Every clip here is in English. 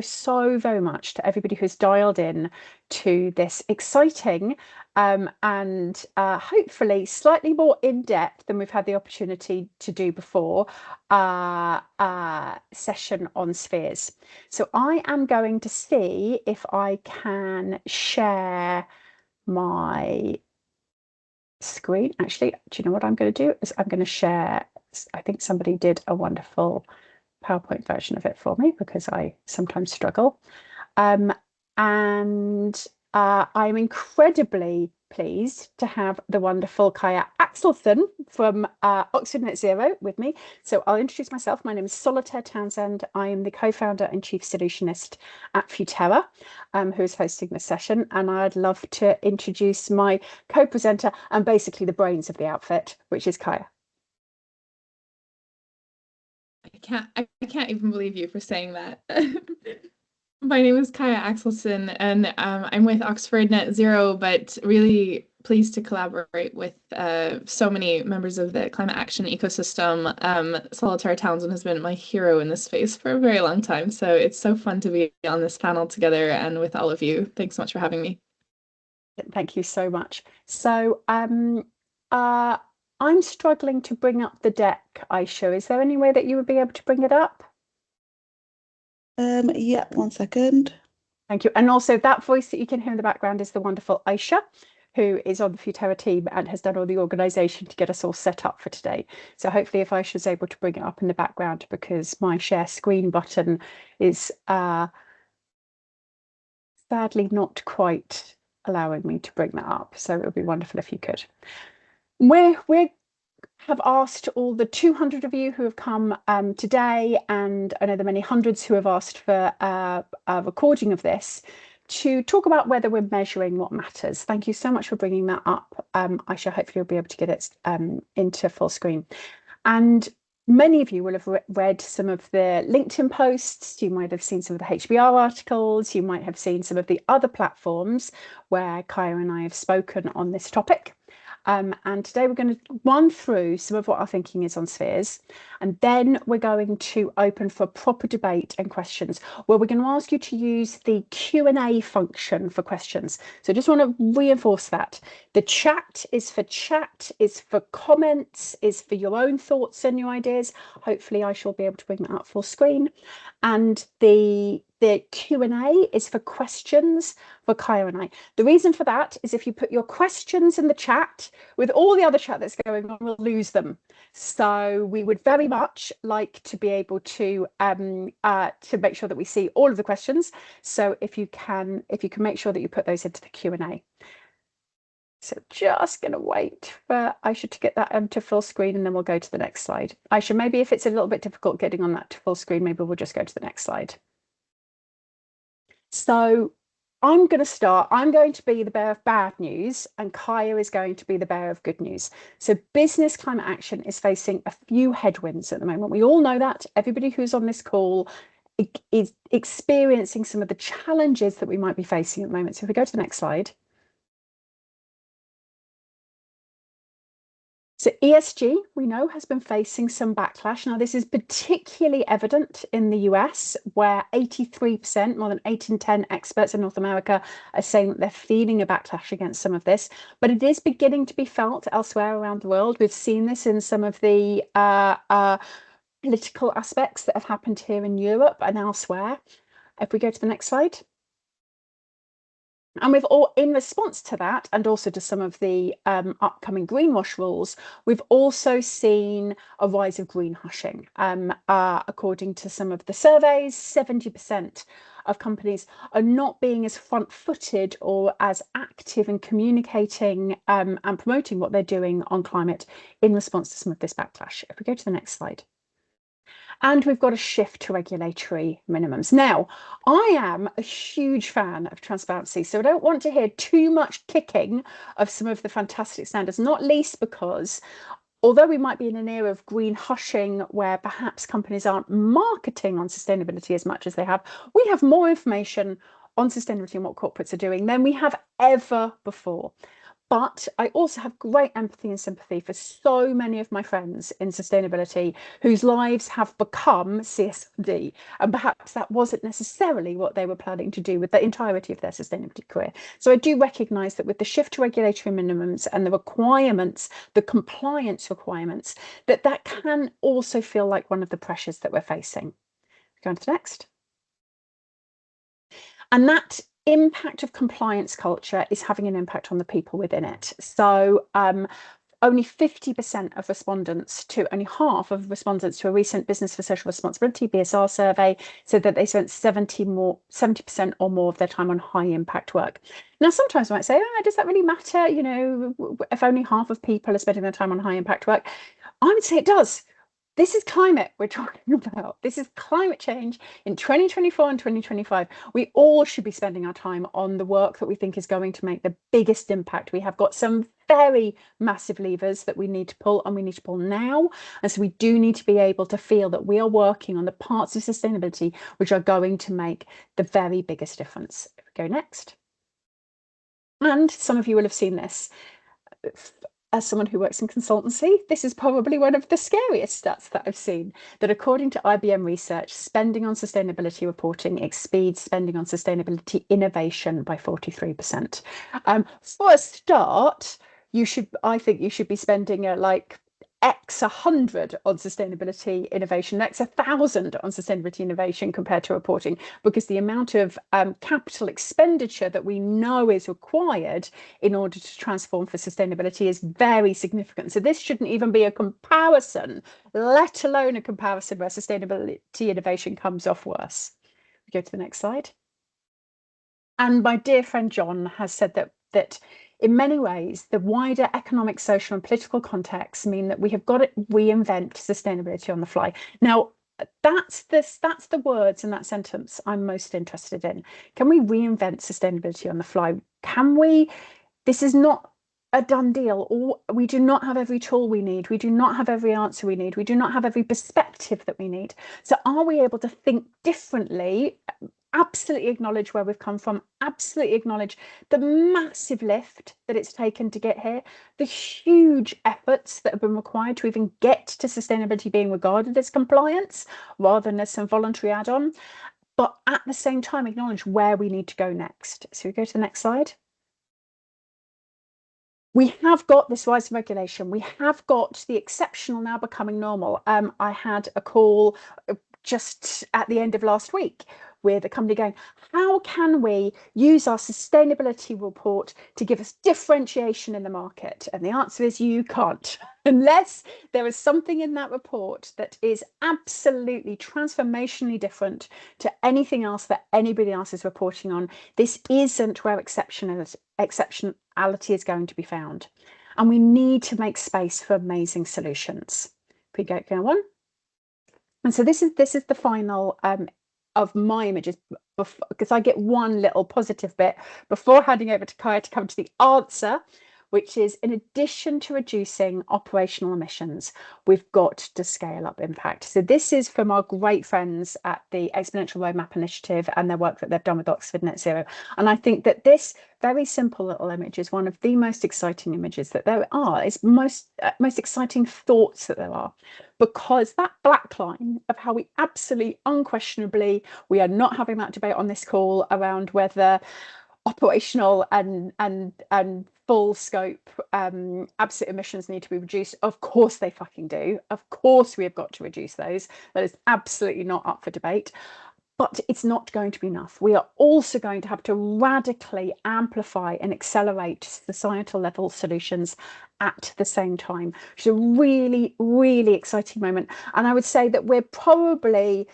so very much to everybody who's dialed in to this exciting and hopefully slightly more in-depth than we've had the opportunity to do before session on spheres. So I am going to see if I can share my screen. Actually, do you know what I'm going to do? Is I'm going to share, I think somebody did a wonderful PowerPoint version of it for me because I sometimes struggle. And I'm incredibly pleased to have the wonderful Kaja Axelsson from Oxford Net Zero with me. So I'll introduce myself. My name is Solitaire Townsend. I am the co-founder and chief solutionist at Futerra, who is hosting this session. And I'd love to introduce my co-presenter and basically the brains of the outfit, which is Kaja. I can't even believe you for saying that. My name is Kaja Axelsson, and I'm with Oxford Net Zero, but really pleased to collaborate with so many members of the climate action ecosystem. Solitaire Townsend has been my hero in this space for a very long time, so it's so fun to be on this panel together and with all of you. Thanks so much for having me. Thank you so much. So I'm struggling to bring up the deck, Aisha. Is there any way that you would be able to bring it up? Yeah, 1 second. Thank you. And also that voice that you can hear in the background is the wonderful Aisha, who is on the Futerra team and has done all the organisation to get us all set up for today. So hopefully if Aisha's able to bring it up in the background, because my share screen button is sadly not quite allowing me to bring that up. So it would be wonderful if you could. We have asked all the 200 of you who have come today, and I know the many hundreds who have asked for a recording of this, to talk about whether we're measuring what matters. Thank you so much for bringing that up. Aisha, hopefully you'll be able to get it into full screen. And many of you will have read some of the LinkedIn posts. You might have seen some of the HBR articles. You might have seen some of the other platforms where Kaja and I have spoken on this topic. And today we're going to run through some of what our thinking is on spheres, and then we're going to open for proper debate and questions, where we're going to ask you to use the Q&A function for questions. So I just want to reinforce that. The chat, is for comments, is for your own thoughts and your ideas. Hopefully I shall be able to bring that up full screen. And the Q&A is for questions for Kaja and I. The reason for that is if you put your questions in the chat, with all the other chat that's going on, we'll lose them. So we would very much like to be able to make sure that we see all of the questions. So if you can make sure that you put those into the Q&A. So just going to wait for Aisha to get that to full screen, and then we'll go to the next slide. Aisha, maybe if it's a little bit difficult getting on that to full screen, maybe we'll just go to the next slide. So I'm going to start. I'm going to be the bearer of bad news, and Kaja is going to be the bearer of good news. So business climate action is facing a few headwinds at the moment. We all know that. Everybody who's on this call is experiencing some of the challenges that we might be facing at the moment. So if we go to the next slide. So ESG, we know, has been facing some backlash. Now, this is particularly evident in the US, where 83%, more than 8 in 10 experts in North America are saying that they're feeling a backlash against some of this. But it is beginning to be felt elsewhere around the world. We've seen this in some of the political aspects that have happened here in Europe and elsewhere. If we go to the next slide. And in response to that, and also to some of the upcoming greenwash rules, we've also seen a rise of greenwashing. According to some of the surveys, 70% of companies are not being as front-footed or as active in communicating and promoting what they're doing on climate in response to some of this backlash. If we go to the next slide. And we've got a shift to regulatory minimums. Now, I am a huge fan of transparency, so I don't want to hear too much kicking of some of the fantastic standards, not least because although we might be in an era of green hushing where perhaps companies aren't marketing on sustainability as much as they have, we have more information on sustainability and what corporates are doing than we have ever before. But I also have great empathy and sympathy for so many of my friends in sustainability whose lives have become CSRD. And perhaps that wasn't necessarily what they were planning to do with the entirety of their sustainability career. So I do recognise that with the shift to regulatory minimums and the requirements, the compliance requirements, that can also feel like one of the pressures that we're facing. Go on to the next. And that impact of compliance culture is having an impact on the people within it. So only 50% of respondents to only half of respondents to a recent Business for Social Responsibility BSR survey said that they spent 70% or more of their time on high impact work. Now, sometimes I might say, does that really matter? You know, if only half of people are spending their time on high impact work, I would say it does. This is climate we're talking about. This is climate change in 2024 and 2025. We all should be spending our time on the work that we think is going to make the biggest impact. We have got some very massive levers that we need to pull, and we need to pull now. And so we do need to be able to feel that we are working on the parts of sustainability which are going to make the very biggest difference. If we go next. And some of you will have seen this. As someone who works in consultancy, this is probably one of the scariest stats that I've seen, that according to IBM research, spending on sustainability reporting exceeds spending on sustainability innovation by 43%. For a start, I think you should be spending like X 100 on sustainability innovation, X 1,000 on sustainability innovation compared to reporting, because the amount of capital expenditure that we know is required in order to transform for sustainability is very significant. So this shouldn't even be a comparison, let alone a comparison where sustainability innovation comes off worse. We go to the next slide. And my dear friend John has said that in many ways, the wider economic, social, and political contexts mean that we have got to reinvent sustainability on the fly. Now, that's the words in that sentence I'm most interested in. Can we reinvent sustainability on the fly? Can we? This is not a done deal. Or we do not have every tool we need. We do not have every answer we need. We do not have every perspective that we need. So are we able to think differently? Absolutely acknowledge where we've come from, absolutely acknowledge the massive lift that it's taken to get here, the huge efforts that have been required to even get to sustainability being regarded as compliance rather than as some voluntary add-on, but at the same time acknowledge where we need to go next. So we go to the next slide. We have got this rise in regulation. We have got the exceptional now becoming normal. I had a call just at the end of last week with a company going, how can we use our sustainability report to give us differentiation in the market? And the answer is you can't, unless there is something in that report that is absolutely transformationally different to anything else that anybody else is reporting on. This isn't where exceptionality is going to be found. And we need to make space for amazing solutions. If we go on. And so this is the final of my images, because I get one little positive bit before handing over to Kaya to come to the answer, which is, in addition to reducing operational emissions, we've got to scale up impact. So this is from our great friends at the Exponential Roadmap Initiative and their work that they've done with Oxford Net Zero. And I think that this very simple little image is one of the most exciting images that there are. It's most exciting thoughts that there are, because that black line of how we absolutely unquestionably, we are not having that debate on this call around whether operational and full scope absolute emissions need to be reduced. Of course they fucking do. Of course we have got to reduce those. That is absolutely not up for debate. But it's not going to be enough. We are also going to have to radically amplify and accelerate societal level solutions at the same time. It's a really, really exciting moment. And I would say that we're probably,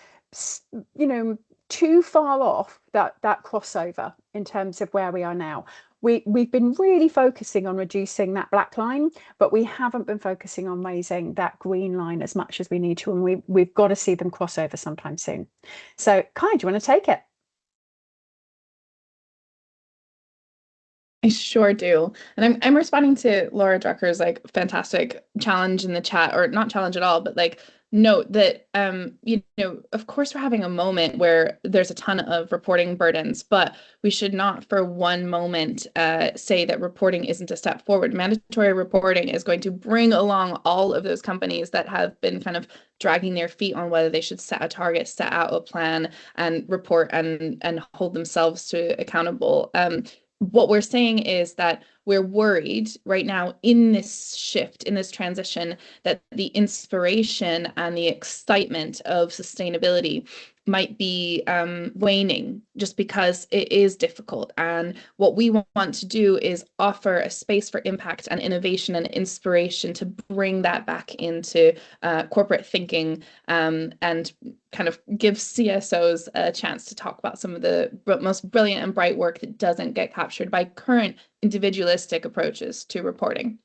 too far off that crossover in terms of where we are now. We've been really focusing on reducing that black line, but we haven't been focusing on raising that green line as much as we need to, and we've got to see them cross over sometime soon. So Kai, do you want to take it? I sure do. And I'm responding to Laura Drucker's like fantastic challenge in the chat, or not challenge at all, but like note that, of course, we're having a moment where there's a ton of reporting burdens, but we should not for one moment say that reporting isn't a step forward. Mandatory reporting is going to bring along all of those companies that have been kind of dragging their feet on whether they should set a target, set out a plan, and report and hold themselves to accountable. What we're saying is that we're worried right now in this shift, in this transition, that the inspiration and the excitement of sustainability might be waning just because it is difficult. And what we want to do is offer a space for impact and innovation and inspiration to bring that back into corporate thinking, and kind of give CSOs a chance to talk about some of the most brilliant and bright work that doesn't get captured by current individualistic approaches to reporting.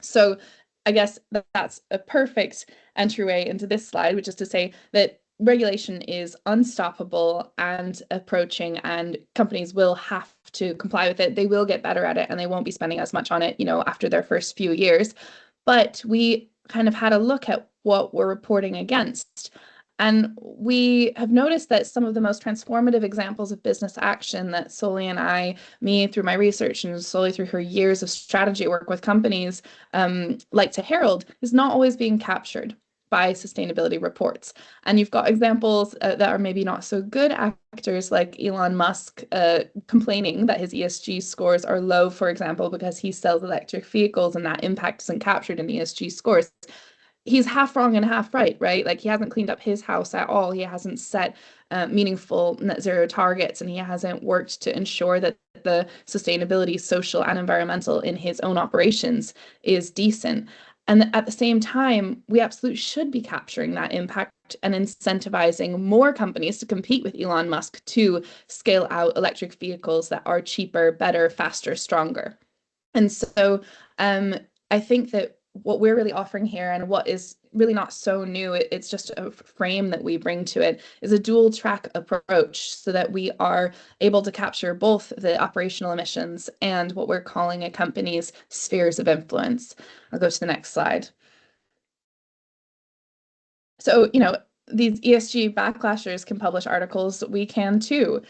So I guess that's a perfect entryway into this slide, which is to say that regulation is unstoppable and approaching, and companies will have to comply with it. They will get better at it, and they won't be spending as much on it, after their first few years. But we kind of had a look at what we're reporting against. And we have noticed that some of the most transformative examples of business action that Soli and me through my research and Soli through her years of strategy work with companies like to herald, is not always being captured by sustainability reports. And you've got examples that are maybe not so good actors, like Elon Musk complaining that his ESG scores are low, for example, because he sells electric vehicles and that impact isn't captured in ESG scores. He's half wrong and half right? Like, he hasn't cleaned up his house at all. He hasn't set meaningful net zero targets, and he hasn't worked to ensure that the sustainability, social and environmental, in his own operations is decent. And at the same time, we absolutely should be capturing that impact and incentivizing more companies to compete with Elon Musk to scale out electric vehicles that are cheaper, better, faster, stronger. And so I think that what we're really offering here, and what is really not so new, it's just a frame that we bring to it, is a dual track approach, so that we are able to capture both the operational emissions and what we're calling a company's spheres of influence. I'll go to the next slide. So, these ESG backlashers can publish articles. We can too.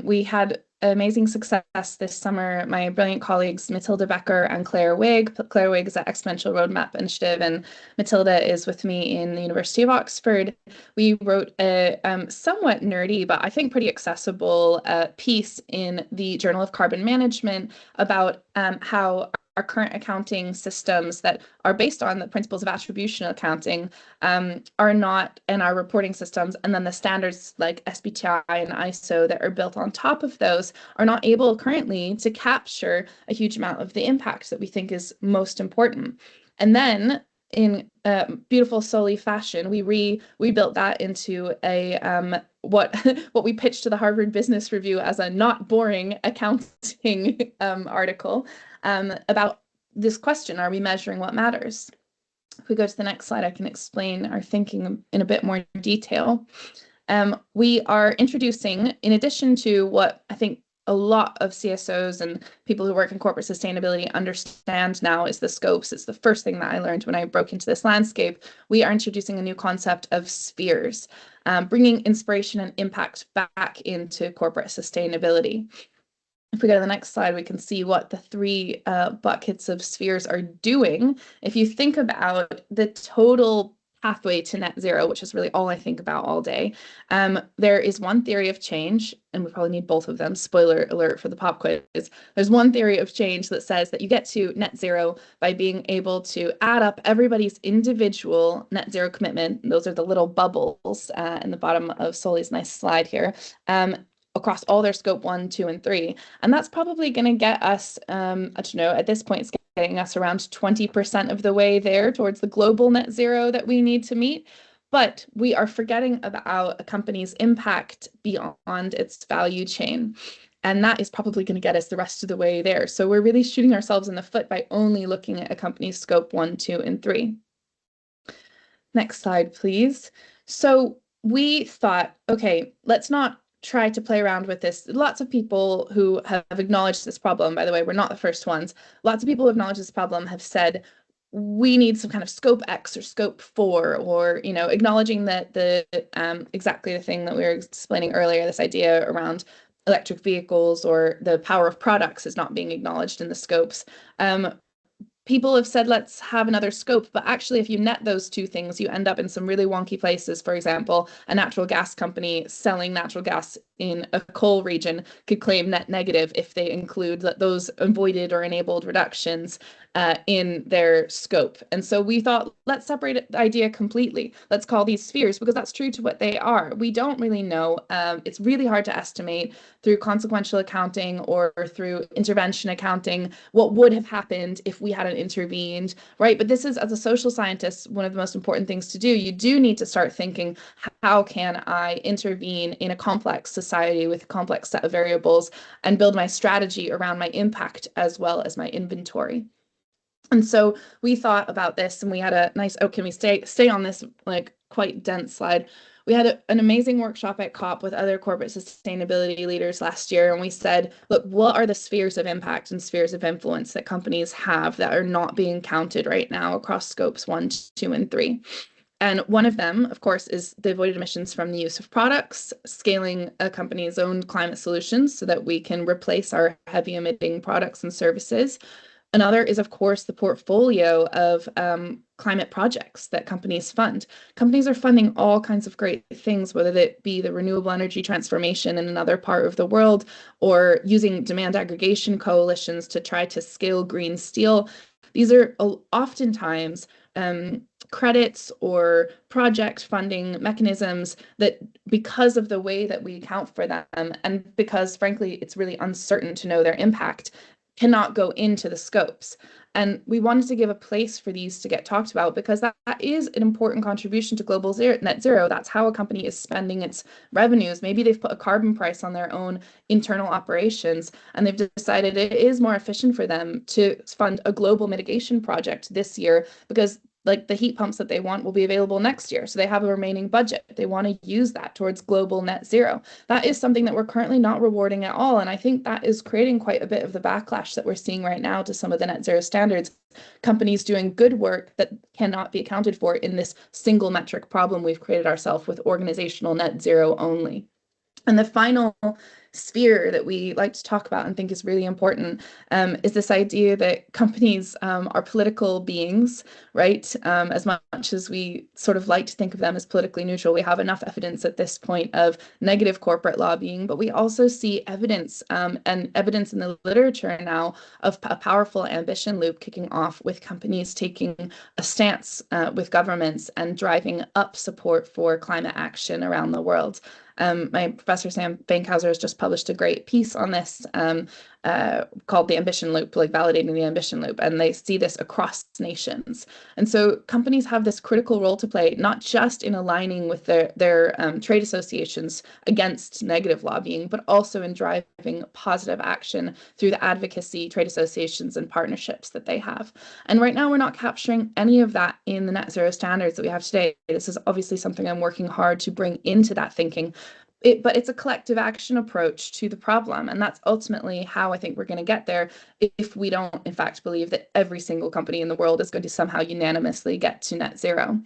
We had amazing success this summer. My brilliant colleagues, Matilda Becker and Claire Wigg. Claire Wigg is at Exponential Roadmap Initiative, and Matilda is with me in the University of Oxford. We wrote a somewhat nerdy, but I think pretty accessible piece in the Journal of Carbon Management about how our current accounting systems that are based on the principles of attribution accounting are not, in our reporting systems, and then the standards like SBTi and ISO that are built on top of those are not able currently to capture a huge amount of the impact that we think is most important. And then in beautiful Soli fashion, we rebuilt that into a what we pitched to the Harvard Business Review as a not boring accounting article about this question: are we measuring what matters? If we go to the next slide, I can explain our thinking in a bit more detail. We are introducing, in addition to what I think a lot of CSOs and people who work in corporate sustainability understand now is the scopes. It's the first thing that I learned when I broke into this landscape. We are introducing a new concept of spheres, bringing inspiration and impact back into corporate sustainability. If we go to the next slide, we can see what the three buckets of spheres are doing. If you think about the total pathway to net zero, which is really all I think about all day, there is one theory of change, and we probably need both of them. Spoiler alert for the pop quiz. There's one theory of change that says that you get to net zero by being able to add up everybody's individual net zero commitment. Those are the little bubbles in the bottom of Soli's nice slide here. Across all their scope 1, 2, and 3. And that's probably going to get us, I don't know, at this point, it's getting us around 20% of the way there towards the global net zero that we need to meet. But we are forgetting about a company's impact beyond its value chain. And that is probably going to get us the rest of the way there. So we're really shooting ourselves in the foot by only looking at a company's scope 1, 2, and 3. Next slide, please. So we thought, okay, let's not try to play around with this. Lots of people who have acknowledged this problem, by the way, we're not the first ones. Lots of people who acknowledge this problem have said, we need some kind of scope X or scope 4, or, acknowledging that the exactly the thing that we were explaining earlier, this idea around electric vehicles or the power of products is not being acknowledged in the scopes. People have said, let's have another scope, but actually if you net those two things, you end up in some really wonky places. For example, a natural gas company selling natural gas in a coal region could claim net negative if they include those avoided or enabled reductions in their scope. And so we thought, let's separate the idea completely. Let's call these spheres, because that's true to what they are. We don't really know. It's really hard to estimate through consequential accounting or through intervention accounting what would have happened if we hadn't intervened, right? But this is, as a social scientist, one of the most important things to do. You do need to start thinking, how can I intervene in a complex society with a complex set of variables and build my strategy around my impact as well as my inventory? And so we thought about this, and we had a nice, can we stay on this like quite dense slide? We had an amazing workshop at COP with other corporate sustainability leaders last year, and we said, look, what are the spheres of impact and spheres of influence that companies have that are not being counted right now across scopes 1, 2, and 3? And one of them, of course, is the avoided emissions from the use of products, scaling a company's own climate solutions so that we can replace our heavy emitting products and services. Another is, of course, the portfolio of climate projects that companies fund. Companies are funding all kinds of great things, whether it be the renewable energy transformation in another part of the world, or using demand aggregation coalitions to try to scale green steel. These are oftentimes credits or project funding mechanisms that, because of the way that we account for them, and because, frankly, it's really uncertain to know their impact, cannot go into the scopes. And we wanted to give a place for these to get talked about, because that is an important contribution to global net zero. That's how a company is spending its revenues. Maybe they've put a carbon price on their own internal operations, and they've decided it is more efficient for them to fund a global mitigation project this year, because like the heat pumps that they want will be available next year. So they have a remaining budget. They want to use that towards global net zero. That is something that we're currently not rewarding at all. And I think that is creating quite a bit of the backlash that we're seeing right now to some of the net zero standards. Companies doing good work that cannot be accounted for in this single metric problem we've created ourselves with organizational net zero only. And the final sphere that we like to talk about and think is really important is this idea that companies are political beings, right? As much as we sort of like to think of them as politically neutral, we have enough evidence at this point of negative corporate lobbying, but we also see evidence and evidence in the literature now of a powerful ambition loop kicking off with companies taking a stance with governments and driving up support for climate action around the world. My professor, Sam Bankhauser, has just published a great piece on this called The Ambition Loop, like validating the ambition loop. And they see this across nations. And so companies have this critical role to play, not just in aligning with their trade associations against negative lobbying, but also in driving positive action through the advocacy, trade associations, and partnerships that they have. And right now, we're not capturing any of that in the net zero standards that we have today. This is obviously something I'm working hard to bring into that thinking. But it's a collective action approach to the problem. And that's ultimately how I think we're going to get there, if we don't, in fact, believe that every single company in the world is going to somehow unanimously get to net zero.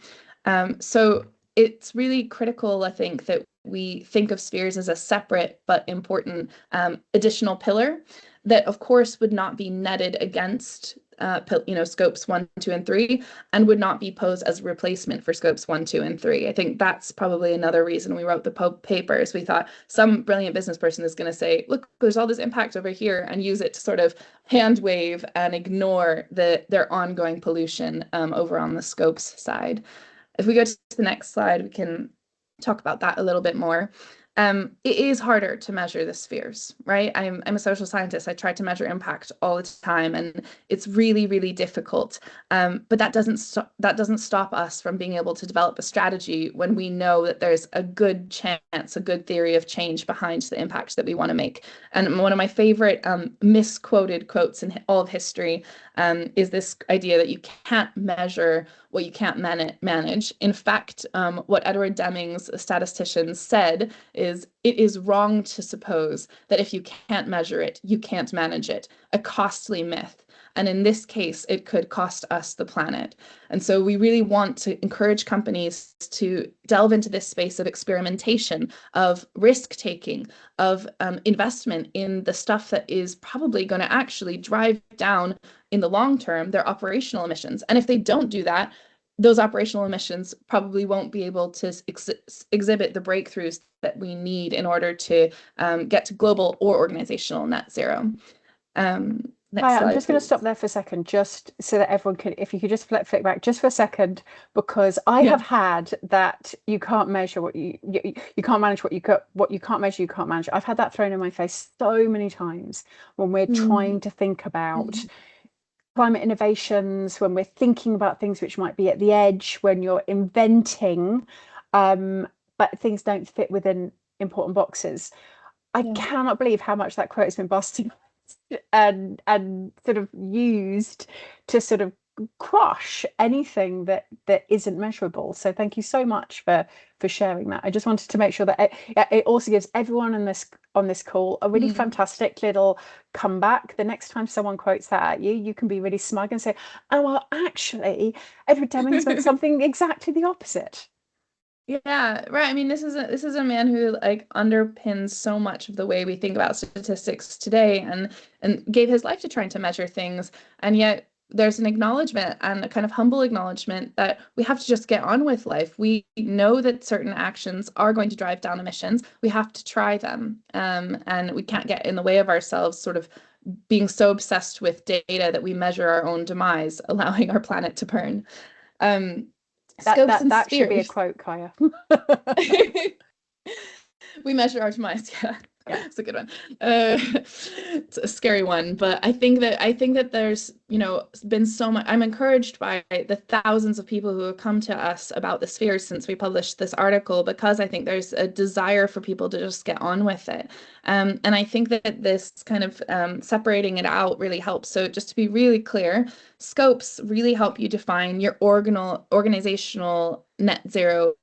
So it's really critical, I think, that we think of spheres as a separate but important additional pillar that, of course, would not be netted against scopes 1, 2, and 3, and would not be posed as a replacement for scopes 1, 2, and 3. I think that's probably another reason we wrote the papers. We thought some brilliant business person is going to say, look, there's all this impact over here, and use it to sort of hand wave and ignore their ongoing pollution over on the scopes side. If we go to the next slide, we can talk about that a little bit more. It is harder to measure the spheres, right? I'm a social scientist. I try to measure impact all the time, and it's really, really difficult. But that doesn't stop us from being able to develop a strategy when we know that there's a good chance, a good theory of change behind the impact that we want to make. And one of my favorite misquoted quotes in all of history is this idea that you can't measure what you can't manage. In fact, what Edward Demings, a statistician, said is it is wrong to suppose that if you can't measure it, you can't manage it. A costly myth. And in this case, it could cost us the planet. And so we really want to encourage companies to delve into this space of experimentation, of risk taking, of investment in the stuff that is probably going to actually drive down in the long term their operational emissions. And if they don't do that, those operational emissions probably won't be able to exhibit the breakthroughs that we need in order to get to global or organizational net zero. Next Hi, I'm slide, just going to please. stop there for a second, just so that everyone can, if you could just flick back just for a second, because I Yeah. have had that you can't measure what you can't manage what you can't measure, you can't manage. I've had that thrown in my face so many times when we're trying to think about climate innovations, when we're thinking about things which might be at the edge, when you're inventing, but things don't fit within important boxes. I Yeah. cannot believe how much that quote has been busted and sort of used to sort of crush anything that isn't measurable. So thank you so much for sharing that. I just wanted to make sure that it also gives everyone on this call a really fantastic little comeback. The next time someone quotes that at you, you can be really smug and say, oh well, actually Edward Deming's meant something exactly the opposite. Yeah, right. I mean, this is a man who like underpins so much of the way we think about statistics today, and gave his life to trying to measure things. And yet there's an acknowledgement, and a kind of humble acknowledgement, that we have to just get on with life. We know that certain actions are going to drive down emissions. We have to try them, and we can't get in the way of ourselves, sort of being so obsessed with data that we measure our own demise, allowing our planet to burn. Um, Scopes and That should be a spheres. quote, Kaya. We measure our demise. Yeah, Yeah. it's a good one. It's a scary one, but I think that there's, you know, been so much. I'm encouraged by the thousands of people who have come to us about the spheres since we published this article, because I think there's a desire for people to just get on with it. And I think that this kind of separating it out really helps. So just to be really clear, scopes really help you define your organizational net zero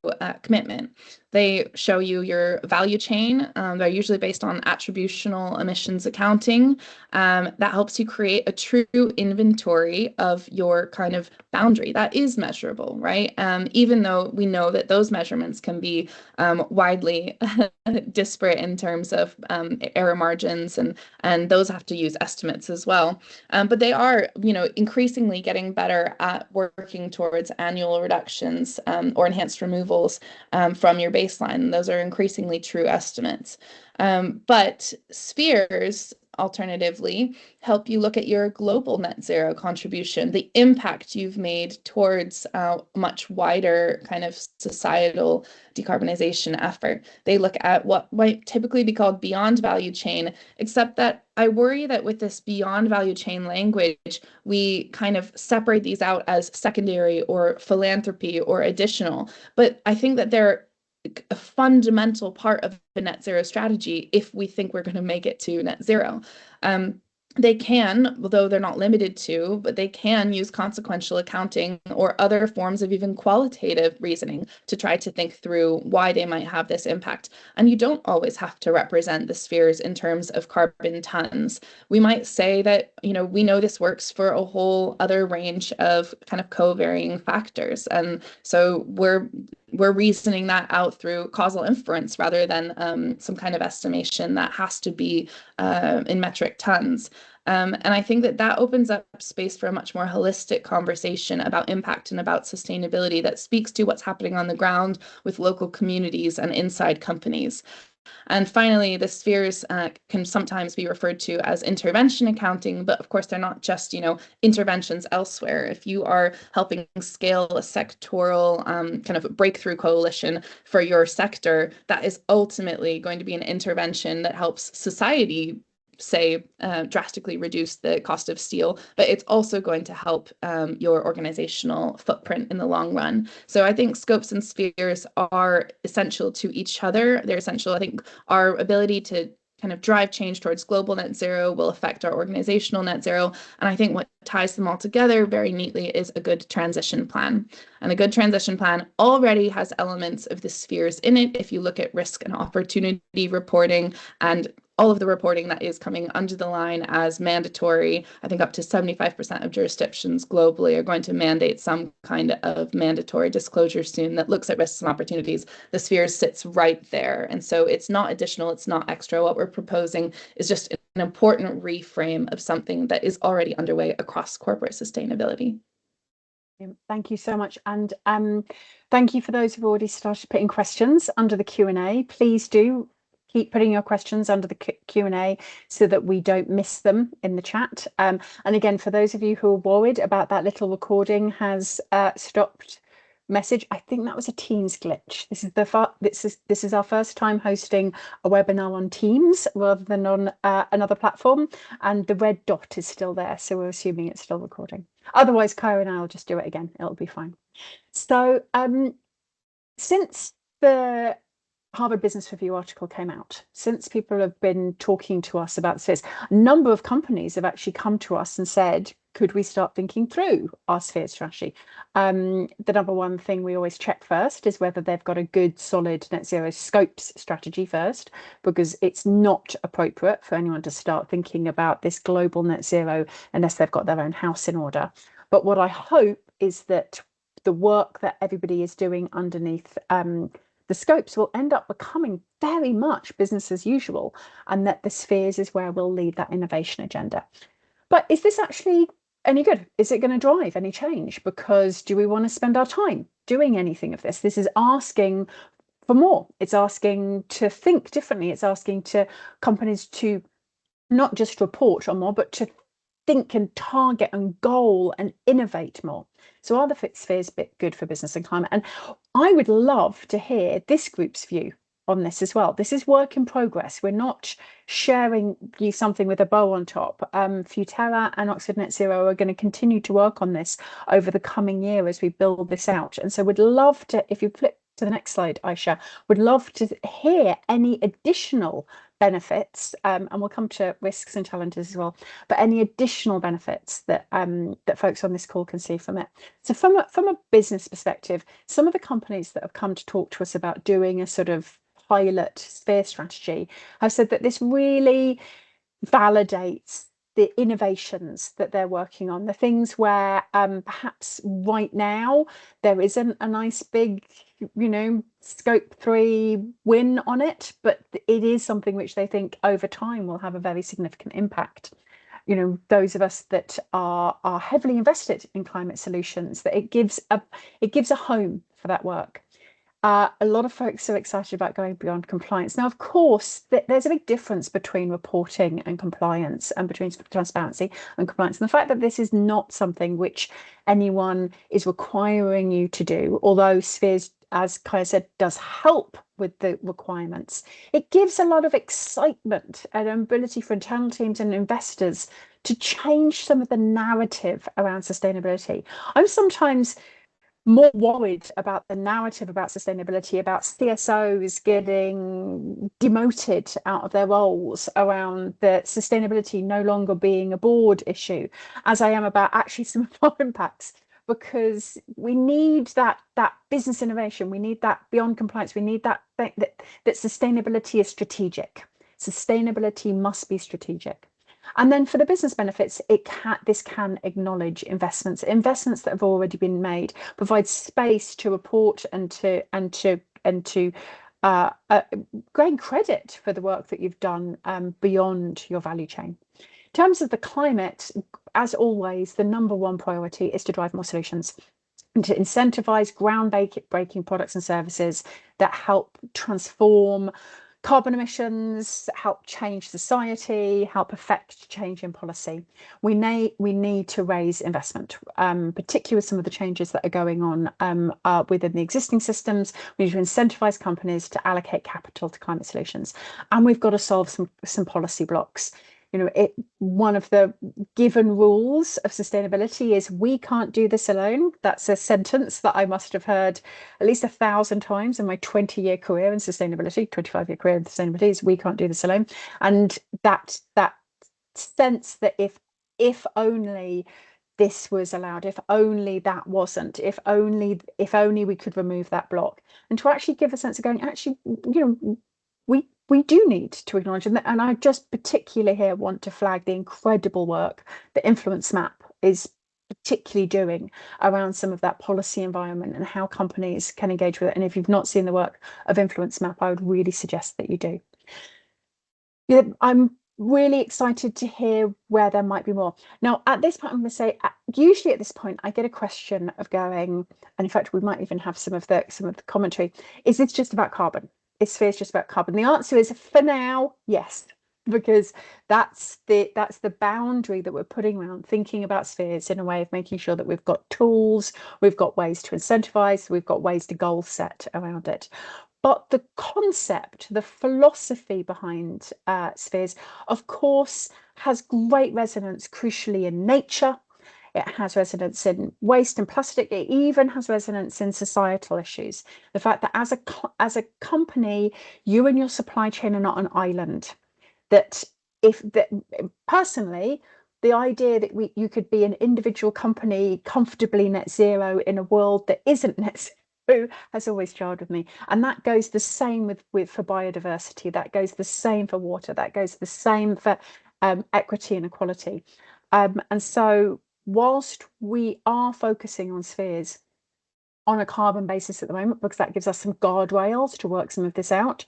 commitment. They show you your value chain. They're usually based on attributional emissions accounting. That helps you create a true inventory of your kind of boundary that is measurable, right? Even though we know that those measurements can be widely disparate in terms of error margins, and those have to use estimates as well. But they are, you know, increasingly getting better at working towards annual reductions or enhanced removals from your baseline. Those are increasingly true estimates. But spheres, alternatively, help you look at your global net zero contribution, the impact you've made towards a much wider kind of societal decarbonization effort. They look at what might typically be called beyond value chain, except that I worry that with this beyond value chain language, we kind of separate these out as secondary or philanthropy or additional. But I think that they're a fundamental part of the net zero strategy if we think we're going to make it to net zero. They can, although they're not limited to, but they can use consequential accounting or other forms of even qualitative reasoning to try to think through why they might have this impact. And you don't always have to represent the spheres in terms of carbon tons. We might say that, you know, we know this works for a whole other range of kind of co-varying factors. And so we're reasoning that out through causal inference rather than some kind of estimation that has to be in metric tons. And I think that that opens up space for a much more holistic conversation about impact and about sustainability that speaks to what's happening on the ground with local communities and inside companies. And finally, the spheres can sometimes be referred to as intervention accounting, but of course they're not just, you know, interventions elsewhere. If you are helping scale a sectoral kind of breakthrough coalition for your sector, that is ultimately going to be an intervention that helps society, say, drastically reduce the cost of steel, but it's also going to help your organizational footprint in the long run. So I think scopes and spheres are essential to each other. They're essential. I think our ability to kind of drive change towards global net zero, will affect our organizational net zero. And I think what ties them all together very neatly is a good transition plan. And a good transition plan already has elements of the spheres in it. If you look at risk and opportunity reporting and all of the reporting that is coming under the line as mandatory, I think up to 75% of jurisdictions globally are going to mandate some kind of mandatory disclosure soon that looks at risks and opportunities. The sphere sits right there. And so it's not additional, it's not extra. What we're proposing is just an important reframe of something that is already underway across corporate sustainability. Thank you so much. And thank you for those who've already started putting questions under the Q&A. Please do keep putting your questions under the Q&A so that we don't miss them in the chat. And again, for those of you who are worried about that little recording has stopped message, I think that was a Teams glitch. This is our first time hosting a webinar on Teams rather than on another platform, and the red dot is still there, so we're assuming it's still recording. Otherwise, Kyra and I will just do it again. It'll be fine. So since the Harvard Business Review article came out, since people have been talking to us about this, a number of companies have actually come to us and said, could we start thinking through our sphere strategy? The number one thing we always check first is whether they've got a good, solid net zero scopes strategy first, because it's not appropriate for anyone to start thinking about this global net zero unless they've got their own house in order. But what I hope is that the work that everybody is doing underneath the scopes will end up becoming very much business as usual, and that the spheres is where we'll lead that innovation agenda. But is this actually any good? Is it going to drive any change? Because do we want to spend our time doing anything of this? This is asking for more. It's asking to think differently. It's asking to companies to not just report on more, but to think and target and goal and innovate more. So are the spheres a bit good for business and climate? And I would love to hear this group's view on this as well. This is work in progress. We're not sharing you something with a bow on top. Futerra and Oxford Net Zero are going to continue to work on this over the coming year as we build this out. And so we'd love to, if you flip to the next slide, Aisha, would love to hear any additional benefits, and we'll come to risks and challenges as well, but any additional benefits that that folks on this call can see from it. So from a business perspective, some of the companies that have come to talk to us about doing a sort of pilot sphere strategy have said that this really validates the innovations that they're working on, the things where perhaps right now there isn't a nice big, scope 3 win on it, but it is something which they think over time will have a very significant impact. Those of us that are heavily invested in climate solutions, that it gives a home for that work. A lot of folks are excited about going beyond compliance. Now, of course, there's a big difference between reporting and compliance, and between transparency and compliance. And the fact that this is not something which anyone is requiring you to do, although spheres, as Kaya said, does help with the requirements, it gives a lot of excitement and ability for internal teams and investors to change some of the narrative around sustainability. I'm sometimes more worried about the narrative about sustainability, about CSOs getting demoted out of their roles around the sustainability no longer being a board issue, as I am about actually some of our impacts, because we need that business innovation, we need that beyond compliance, we need that sustainability is strategic. Sustainability must be strategic. And then for the business benefits, this can acknowledge investments that have already been made, provide space to report and to gain credit for the work that you've done beyond your value chain. In terms of the climate, as always, the number one priority is to drive more solutions and to incentivize groundbreaking products and services that help transform carbon emissions, help change society, help affect change in policy. We need to raise investment, particularly with some of the changes that are going on within the existing systems. We need to incentivize companies to allocate capital to climate solutions, and we've got to solve some policy blocks. one of the given rules of sustainability is we can't do this alone. That's a sentence that I must have heard at least 1,000 times in my 20-year career in sustainability, 25-year career in sustainability, is we can't do this alone. And that sense that if only this was allowed, if only that wasn't, if only we could remove that block, and to actually give a sense of going, actually, we do need to acknowledge, and I just particularly here want to flag the incredible work that Influence Map is particularly doing around some of that policy environment and how companies can engage with it. And if you've not seen the work of Influence Map, I would really suggest that you do. Yeah, I'm really excited to hear where there might be more. Now, at this point, I'm going to say, usually at this point, I get a question of going, and in fact, we might even have some of the commentary. Is this just about carbon? Is Spheres just about carbon? The answer is, for now, yes, because that's the boundary that we're putting around thinking about Spheres in a way of making sure that we've got tools, we've got ways to incentivize, we've got ways to goal set around it. But the concept, the philosophy behind Spheres, of course, has great resonance, crucially, in nature. It has resonance in waste and plastic. It even has resonance in societal issues. The fact that as a company, you and your supply chain are not an island. That personally, the idea that you could be an individual company comfortably net zero in a world that isn't net zero has always jarred with me. And that goes the same for biodiversity, that goes the same for water, that goes the same for equity and equality. And so whilst we are focusing on Spheres on a carbon basis at the moment, because that gives us some guardrails to work some of this out,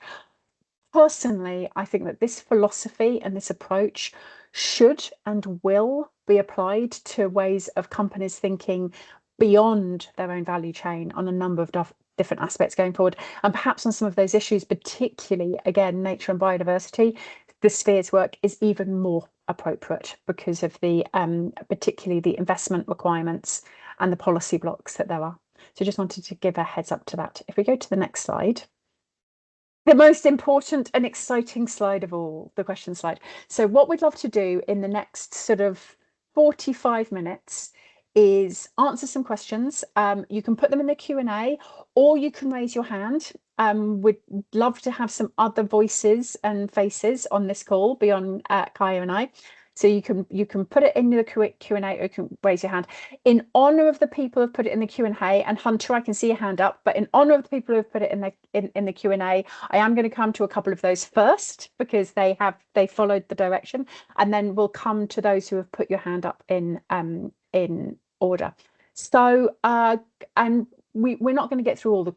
personally, I think that this philosophy and this approach should and will be applied to ways of companies thinking beyond their own value chain on a number of different aspects going forward. And perhaps on some of those issues, particularly, again, nature and biodiversity, the Spheres work is even more appropriate because of the particularly the investment requirements and the policy blocks that there are. So just wanted to give a heads up to that. If we go to the next slide. The most important and exciting slide of all, the question slide. So what we'd love to do in the next sort of 45 minutes is answer some questions. You can put them in the Q&A or you can raise your hand. We'd love to have some other voices and faces on this call beyond Kaya and I. So you can put it in the Q&A or you can raise your hand. In honor of the people who've put it in the Q&A, and Hunter, I can see your hand up, but in honor of the people who've put it in the Q&A, I am going to come to a couple of those first because they followed the direction, and then we'll come to those who have put your hand up in order. So and we're not going to get through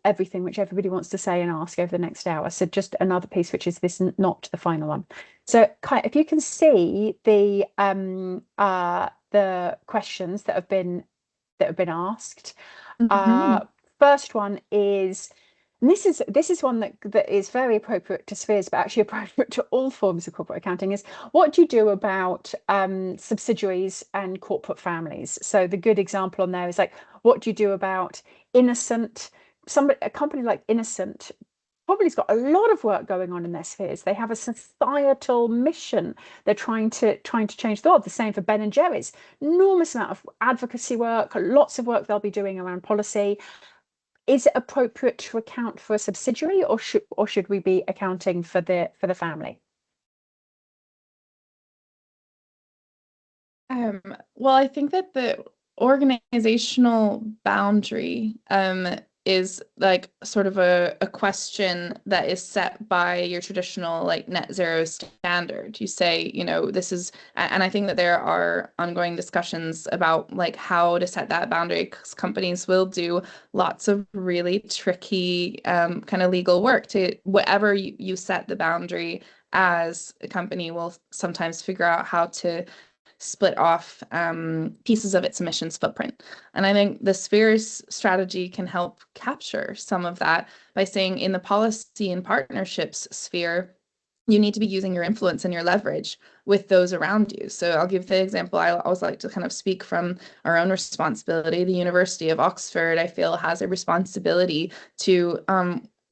everything which everybody wants to say and ask over the next hour. So just another piece, which is this not the final one. So Kai, if you can see the questions that have been asked. First one is, and this is one that is very appropriate to Spheres, but actually appropriate to all forms of corporate accounting, is what do you do about subsidiaries and corporate families? So the good example on there is like, what do you do about Innocent? A company like Innocent probably has got a lot of work going on in their Spheres. They have a societal mission. They're trying to change the world. The same for Ben and Jerry's. Enormous amount of advocacy work, lots of work they'll be doing around policy. Is it appropriate to account for a subsidiary, or should we be accounting for the family? Well, I think that the organizational boundary is like sort of a question that is set by your traditional like net zero standard. You say, this is, and I think that there are ongoing discussions about like how to set that boundary, because companies will do lots of really tricky kind of legal work to whatever you set the boundary as. A company will sometimes figure out how to split off pieces of its emissions footprint. And I think the Spheres strategy can help capture some of that by saying in the policy and partnerships sphere, you need to be using your influence and your leverage with those around you. So I'll give the example. I always like to kind of speak from our own responsibility. The University of Oxford, I feel, has a responsibility to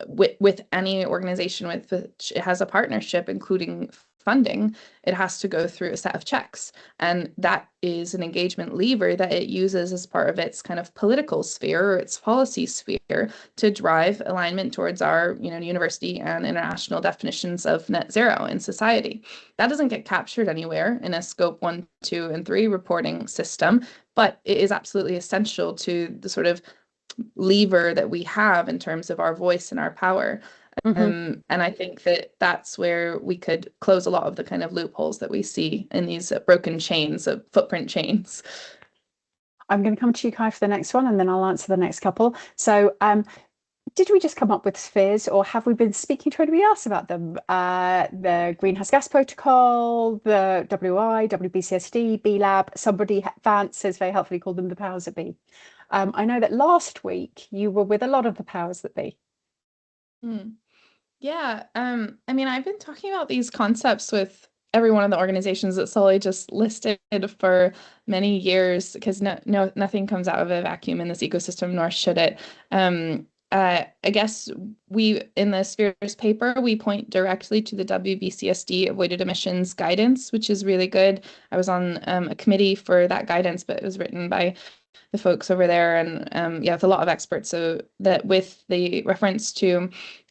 with any organization with which it has a partnership, including funding, it has to go through a set of checks. And that is an engagement lever that it uses as part of its kind of political sphere or its policy sphere to drive alignment towards our, university and international definitions of net zero in society. That doesn't get captured anywhere in a scope 1, 2, and 3 reporting system, but it is absolutely essential to the sort of lever that we have in terms of our voice and our power. And I think that that's where we could close a lot of the kind of loopholes that we see in these broken chains of footprint chains. I'm going to come to you, Kai, for the next one, and then I'll answer the next couple. So, did we just come up with spheres, or have we been speaking to anybody else about them? The Greenhouse Gas Protocol, the WI, WBCSD, B-Lab, somebody, Vance has very helpfully called them the powers that be. I know that last week you were with a lot of the powers that be. Yeah, I mean, I've been talking about these concepts with every one of the organizations that Sully just listed for many years because nothing comes out of a vacuum in this ecosystem, nor should it. I guess we, in the Spheres paper, we point directly to the WBCSD avoided emissions guidance, which is really good. I was on a committee for that guidance, but it was written by the folks over there, and yeah, with a lot of experts. So that with the reference to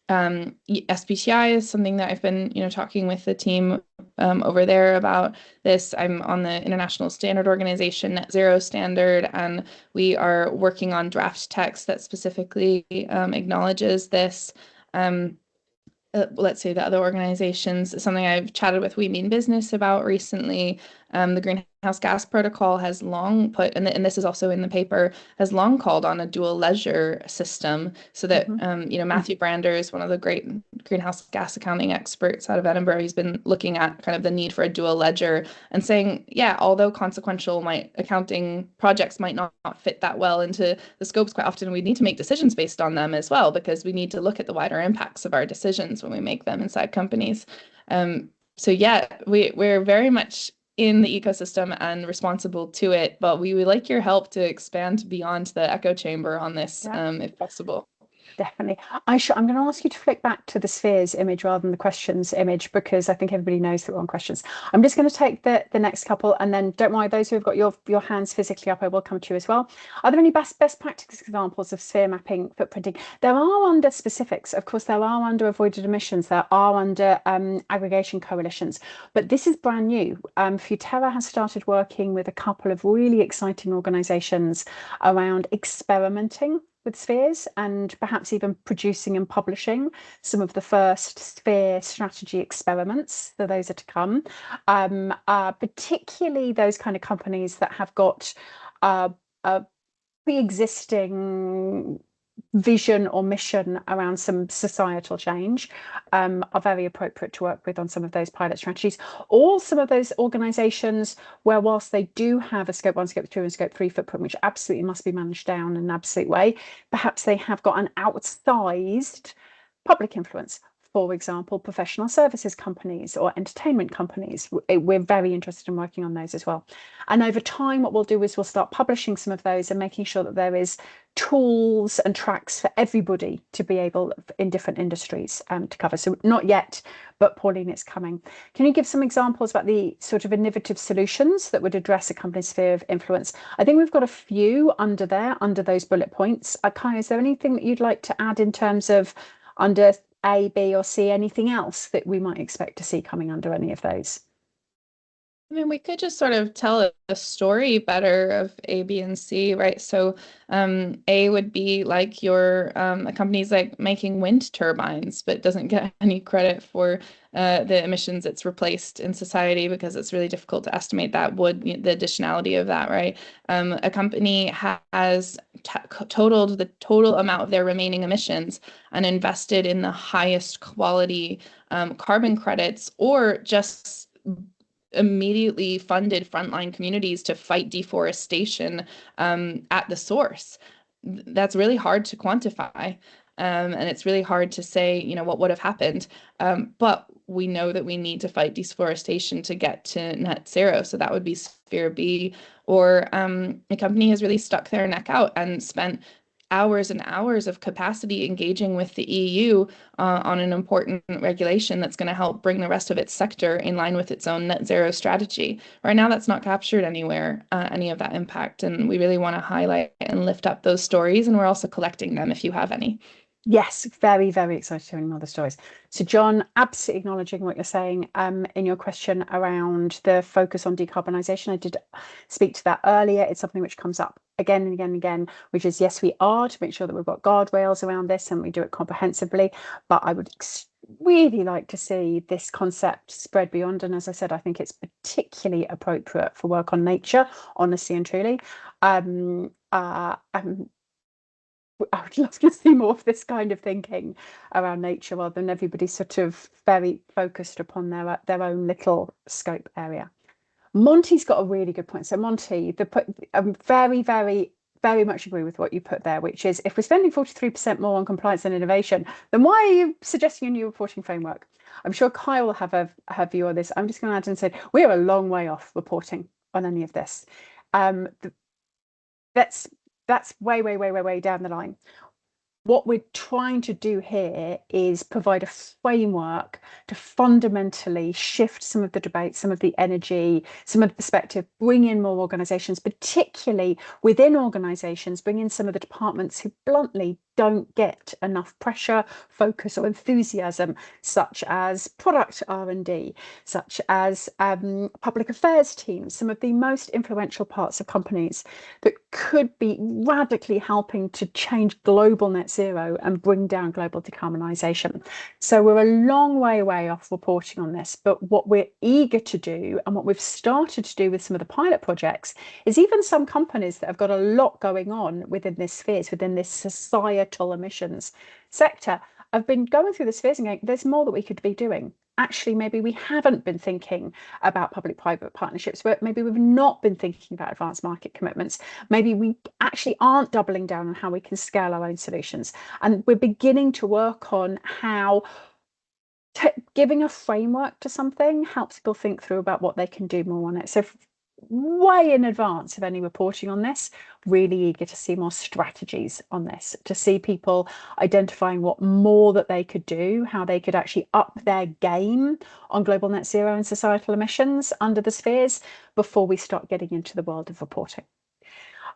SBTI is something that I've been, talking with the team over there about this. I'm on the International Standard Organization Net Zero Standard, and we are working on draft text that specifically acknowledges this. Let's say the other organizations, something I've chatted with We Mean Business about recently. The Greenhouse Gas Protocol has long put, and this is also in the paper, has long called on a dual ledger system so that, Matthew Brander is one of the great greenhouse gas accounting experts out of Edinburgh. He's been looking at kind of the need for a dual ledger and saying, yeah, although consequential accounting projects might not fit that well into the scopes, quite often we need to make decisions based on them as well, because we need to look at the wider impacts of our decisions when we make them inside companies. So yeah, we're very much in the ecosystem and responsible to it, but we would like your help to expand beyond the echo chamber on this, if possible. Definitely. I'm going to ask you to flick back to the spheres image rather than the questions image, because I think everybody knows that we're on questions. I'm just going to take the next couple, and then don't worry, those who have got your hands physically up, I will come to you as well. Are there any best practice examples of sphere mapping footprinting? There are under specifics, of course, there are under avoided emissions, there are under aggregation coalitions, but this is brand new. Futerra has started working with a couple of really exciting organizations around experimenting with spheres and perhaps even producing and publishing some of the first sphere strategy experiments. So those are to come, particularly those kind of companies that have got a pre-existing vision or mission around some societal change, are very appropriate to work with on some of those pilot strategies, or some of those organizations where, whilst they do have a scope 1, scope 2 and scope 3 footprint, which absolutely must be managed down in an absolute way, perhaps they have got an outsized public influence. For example, professional services companies or entertainment companies. We're very interested in working on those as well. And over time, what we'll do is we'll start publishing some of those and making sure that there is tools and tracks for everybody to be able, in different industries, to cover. So not yet, but Pauline, it's coming. Can you give some examples about the sort of innovative solutions that would address a company's sphere of influence? I think we've got a few under those bullet points. Kai, is there anything that you'd like to add in terms of under A, B, or C, anything else that we might expect to see coming under any of those? I mean, we could just sort of tell a story better of A, B, and C, right? So A would be like a company's like making wind turbines, but doesn't get any credit for the emissions it's replaced in society because it's really difficult to estimate the additionality of that, right? A company has totaled the total amount of their remaining emissions and invested in the highest quality carbon credits, or just immediately funded frontline communities to fight deforestation at the source. That's really hard to quantify. And it's really hard to say, what would have happened. But we know that we need to fight deforestation to get to net zero. So that would be sphere B. Or a company has really stuck their neck out and spent hours and hours of capacity engaging with the EU on an important regulation that's going to help bring the rest of its sector in line with its own net zero strategy. Right now, that's not captured anywhere, any of that impact. And we really want to highlight and lift up those stories. And we're also collecting them if you have any. Yes, very, very excited to hear more of the stories. So, John, absolutely acknowledging what you're saying in your question around the focus on decarbonisation. I did speak to that earlier. It's something which comes up again and again and again, which is yes, we are to make sure that we've got guardrails around this and we do it comprehensively. But I would really like to see this concept spread beyond. And as I said, I think it's particularly appropriate for work on nature, honestly and truly. I would love to see more of this kind of thinking around nature rather than everybody sort of very focused upon their own little scope area. Monty's got a really good point. So Monty, I'm very, very, very much agree with what you put there, which is if we're spending 43% more on compliance and innovation, then why are you suggesting a new reporting framework? I'm sure Kyle will have a view on this. I'm just going to add and say we're a long way off reporting on any of this. That's way, way, way, way, way down the line. What we're trying to do here is provide a framework to fundamentally shift some of the debate, some of the energy, some of the perspective, bring in more organisations, particularly within organisations, bring in some of the departments who bluntly don't get enough pressure, focus or enthusiasm, such as product R&D, such as public affairs teams, some of the most influential parts of companies that could be radically helping to change global net zero and bring down global decarbonisation. So we're a long way off reporting on this, but what we're eager to do and what we've started to do with some of the pilot projects is even some companies that have got a lot going on within this spheres, within this societal emissions sector, have been going through the spheres and going, there's more that we could be doing. Actually, maybe we haven't been thinking about public-private partnerships, but maybe we've not been thinking about advanced market commitments. Maybe we actually aren't doubling down on how we can scale our own solutions. And we're beginning to work on how giving a framework to something helps people think through about what they can do more on it. So way in advance of any reporting on this, really eager to see more strategies on this, to see people identifying what more that they could do, how they could actually up their game on global net zero and societal emissions under the spheres before we start getting into the world of reporting.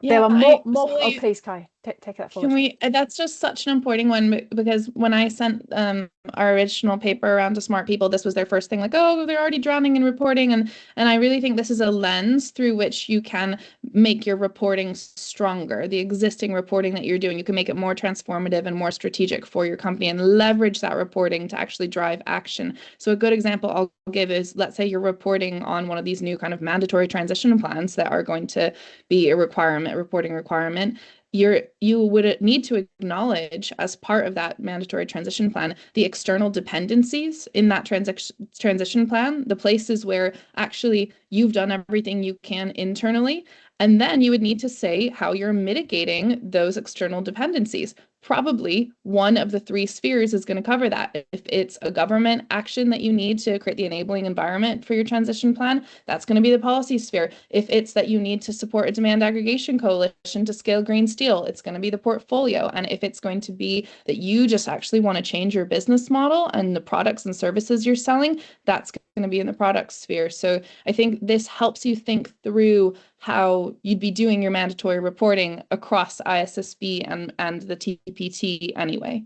There Yeah, are more. Oh, please, Kai, take that forward. Can we, that's just such an important one because when I sent our original paper around to smart people, this was their first thing, like, oh, they're already drowning in reporting. And I really think this is a lens through which you can make your reporting stronger. The existing reporting that you're doing, you can make it more transformative and more strategic for your company and leverage that reporting to actually drive action. So a good example I'll give is, let's say you're reporting on one of these new kind of mandatory transition plans that are going to be a reporting requirement. You would need to acknowledge as part of that mandatory transition plan the external dependencies in that transition plan, the places where actually you've done everything you can internally, and then you would need to say how you're mitigating those external dependencies. Probably one of the three spheres is going to cover that. If it's a government action that you need to create the enabling environment for your transition plan, that's going to be the policy sphere. If it's that you need to support a demand aggregation coalition to scale green steel, it's going to be the portfolio. And if it's going to be that you just actually want to change your business model and the products and services you're selling, that's going to be in the product sphere. So I think this helps you think through how you'd be doing your mandatory reporting across ISSB and the TPT anyway.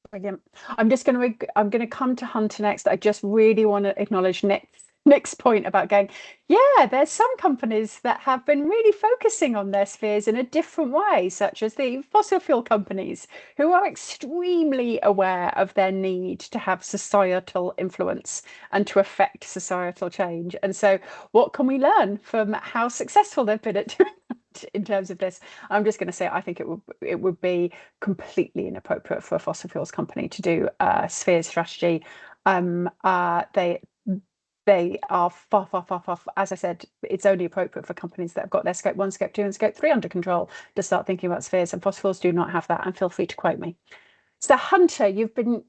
Brilliant. I'm going to come to Hunter next. I just really want to acknowledge Nick's point about going, yeah, there's some companies that have been really focusing on their spheres in a different way, such as the fossil fuel companies, who are extremely aware of their need to have societal influence and to affect societal change. And so what can we learn from how successful they've been at doing that in terms of this? I'm just going to say, I think it would be completely inappropriate for a fossil fuels company to do a sphere strategy. They are far, far, far, far. As I said, it's only appropriate for companies that have got their scope 1, scope 2, and scope 3 under control to start thinking about spheres. And fossil fuels do not have that. And feel free to quote me. So Hunter, you've been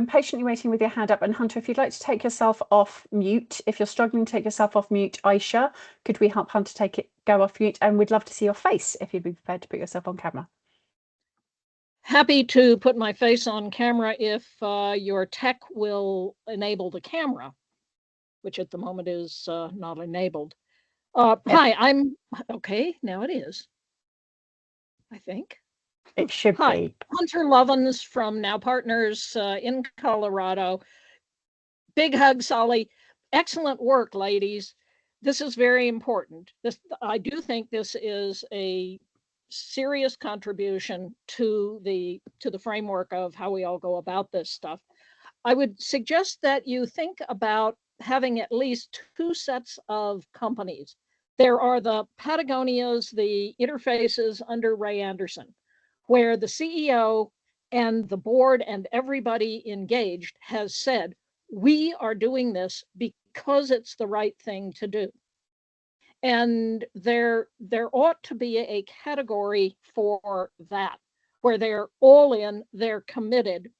patiently waiting with your hand up. And Hunter, if you'd like to take yourself off mute, if you're struggling to take yourself off mute, Aisha, could we help Hunter go off mute? And we'd love to see your face if you'd be prepared to put yourself on camera. happy to put my face on camera if your tech will enable the camera, which at the moment is not enabled. Hi, I'm okay. Now it is, I think. It should Hi, be. Hunter Lovins from Now Partners in Colorado. Big hug, Solly. Excellent work, ladies. This is very important. I do think this is a serious contribution to the framework of how we all go about this stuff. I would suggest that you think about having at least two sets of companies. There are the Patagonias, the interfaces under Ray Anderson, where the CEO and the board and everybody engaged has said, we are doing this because it's the right thing to do. And there ought to be a category for that, where they're all in, they're committed.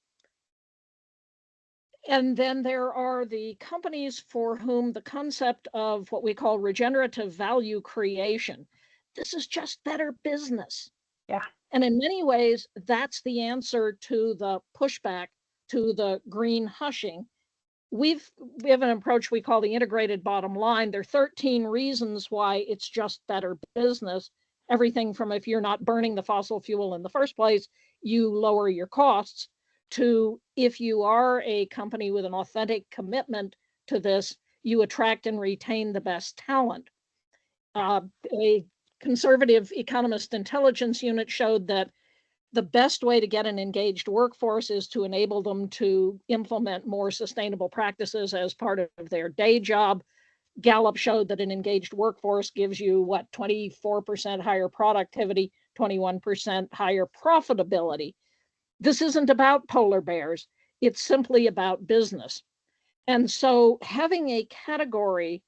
And then there are the companies for whom the concept of what we call regenerative value creation, this is just better business. Yeah. And in many ways, that's the answer to the pushback to the green hushing. We have an approach we call the integrated bottom line. There are 13 reasons why it's just better business. Everything from if you're not burning the fossil fuel in the first place, you lower your costs, to if you are a company with an authentic commitment to this, you attract and retain the best talent. A conservative economist intelligence unit showed that the best way to get an engaged workforce is to enable them to implement more sustainable practices as part of their day job. Gallup showed that an engaged workforce gives you 24% higher productivity, 21% higher profitability. This isn't about polar bears. It's simply about business. And so having a category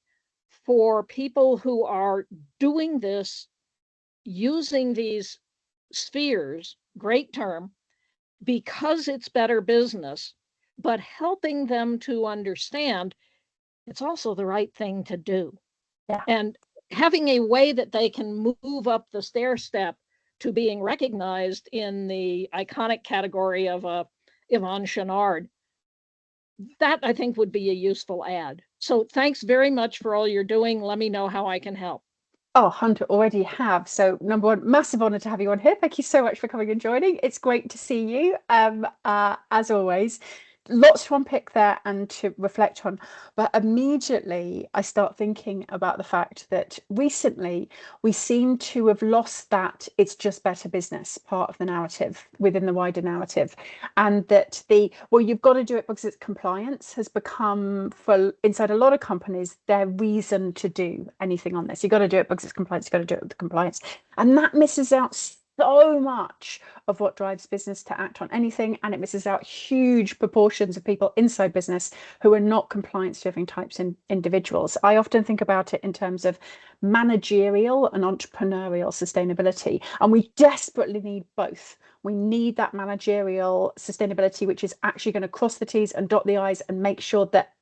for people who are doing this, using these spheres, great term, because it's better business, but helping them to understand it's also the right thing to do. Yeah. And having a way that they can move up the stair step to being recognized in the iconic category of Yvon Chouinard, that I think would be a useful add. So thanks very much for all you're doing. Let me know how I can help. Oh, Hunter, already have. So, number one, massive honor to have you on here. Thank you so much for coming and joining. It's great to see you, as always. Lots to unpick there and to reflect on. But immediately I start thinking about the fact that recently we seem to have lost that it's just better business part of the narrative within the wider narrative. And that you've got to do it because it's compliance has become, for inside a lot of companies, their reason to do anything on this. You've got to do it because it's compliance, you've got to do it with the compliance. And that misses out so much of what drives business to act on anything, and it misses out huge proportions of people inside business who are not compliance driven types in individuals. I often think about it in terms of managerial and entrepreneurial sustainability, and we desperately need both. We need that managerial sustainability, which is actually going to cross the T's and dot the I's and make sure that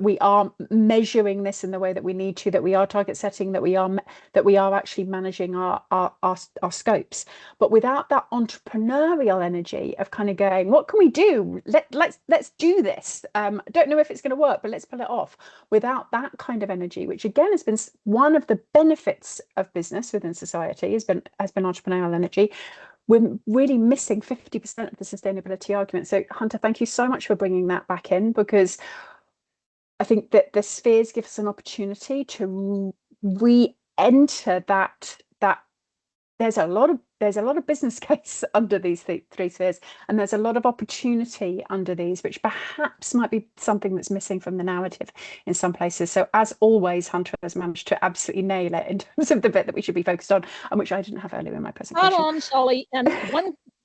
we are measuring this in the way that we need to, that we are target setting, that we are actually managing our scopes. But without that entrepreneurial energy of kind of going, what can we do? Let's do this. I don't know if it's going to work, but let's pull it off. Without that kind of energy, which again has been one of the benefits of business within society, has been entrepreneurial energy. We're really missing 50% of the sustainability argument. So Hunter, thank you so much for bringing that back in, because I think that the spheres give us an opportunity to re-enter that there's a lot of business case under these three spheres, and there's a lot of opportunity under these, which perhaps might be something that's missing from the narrative in some places. So as always, Hunter has managed to absolutely nail it in terms of the bit that we should be focused on, and which I didn't have earlier in my presentation. Hold on, Sully, and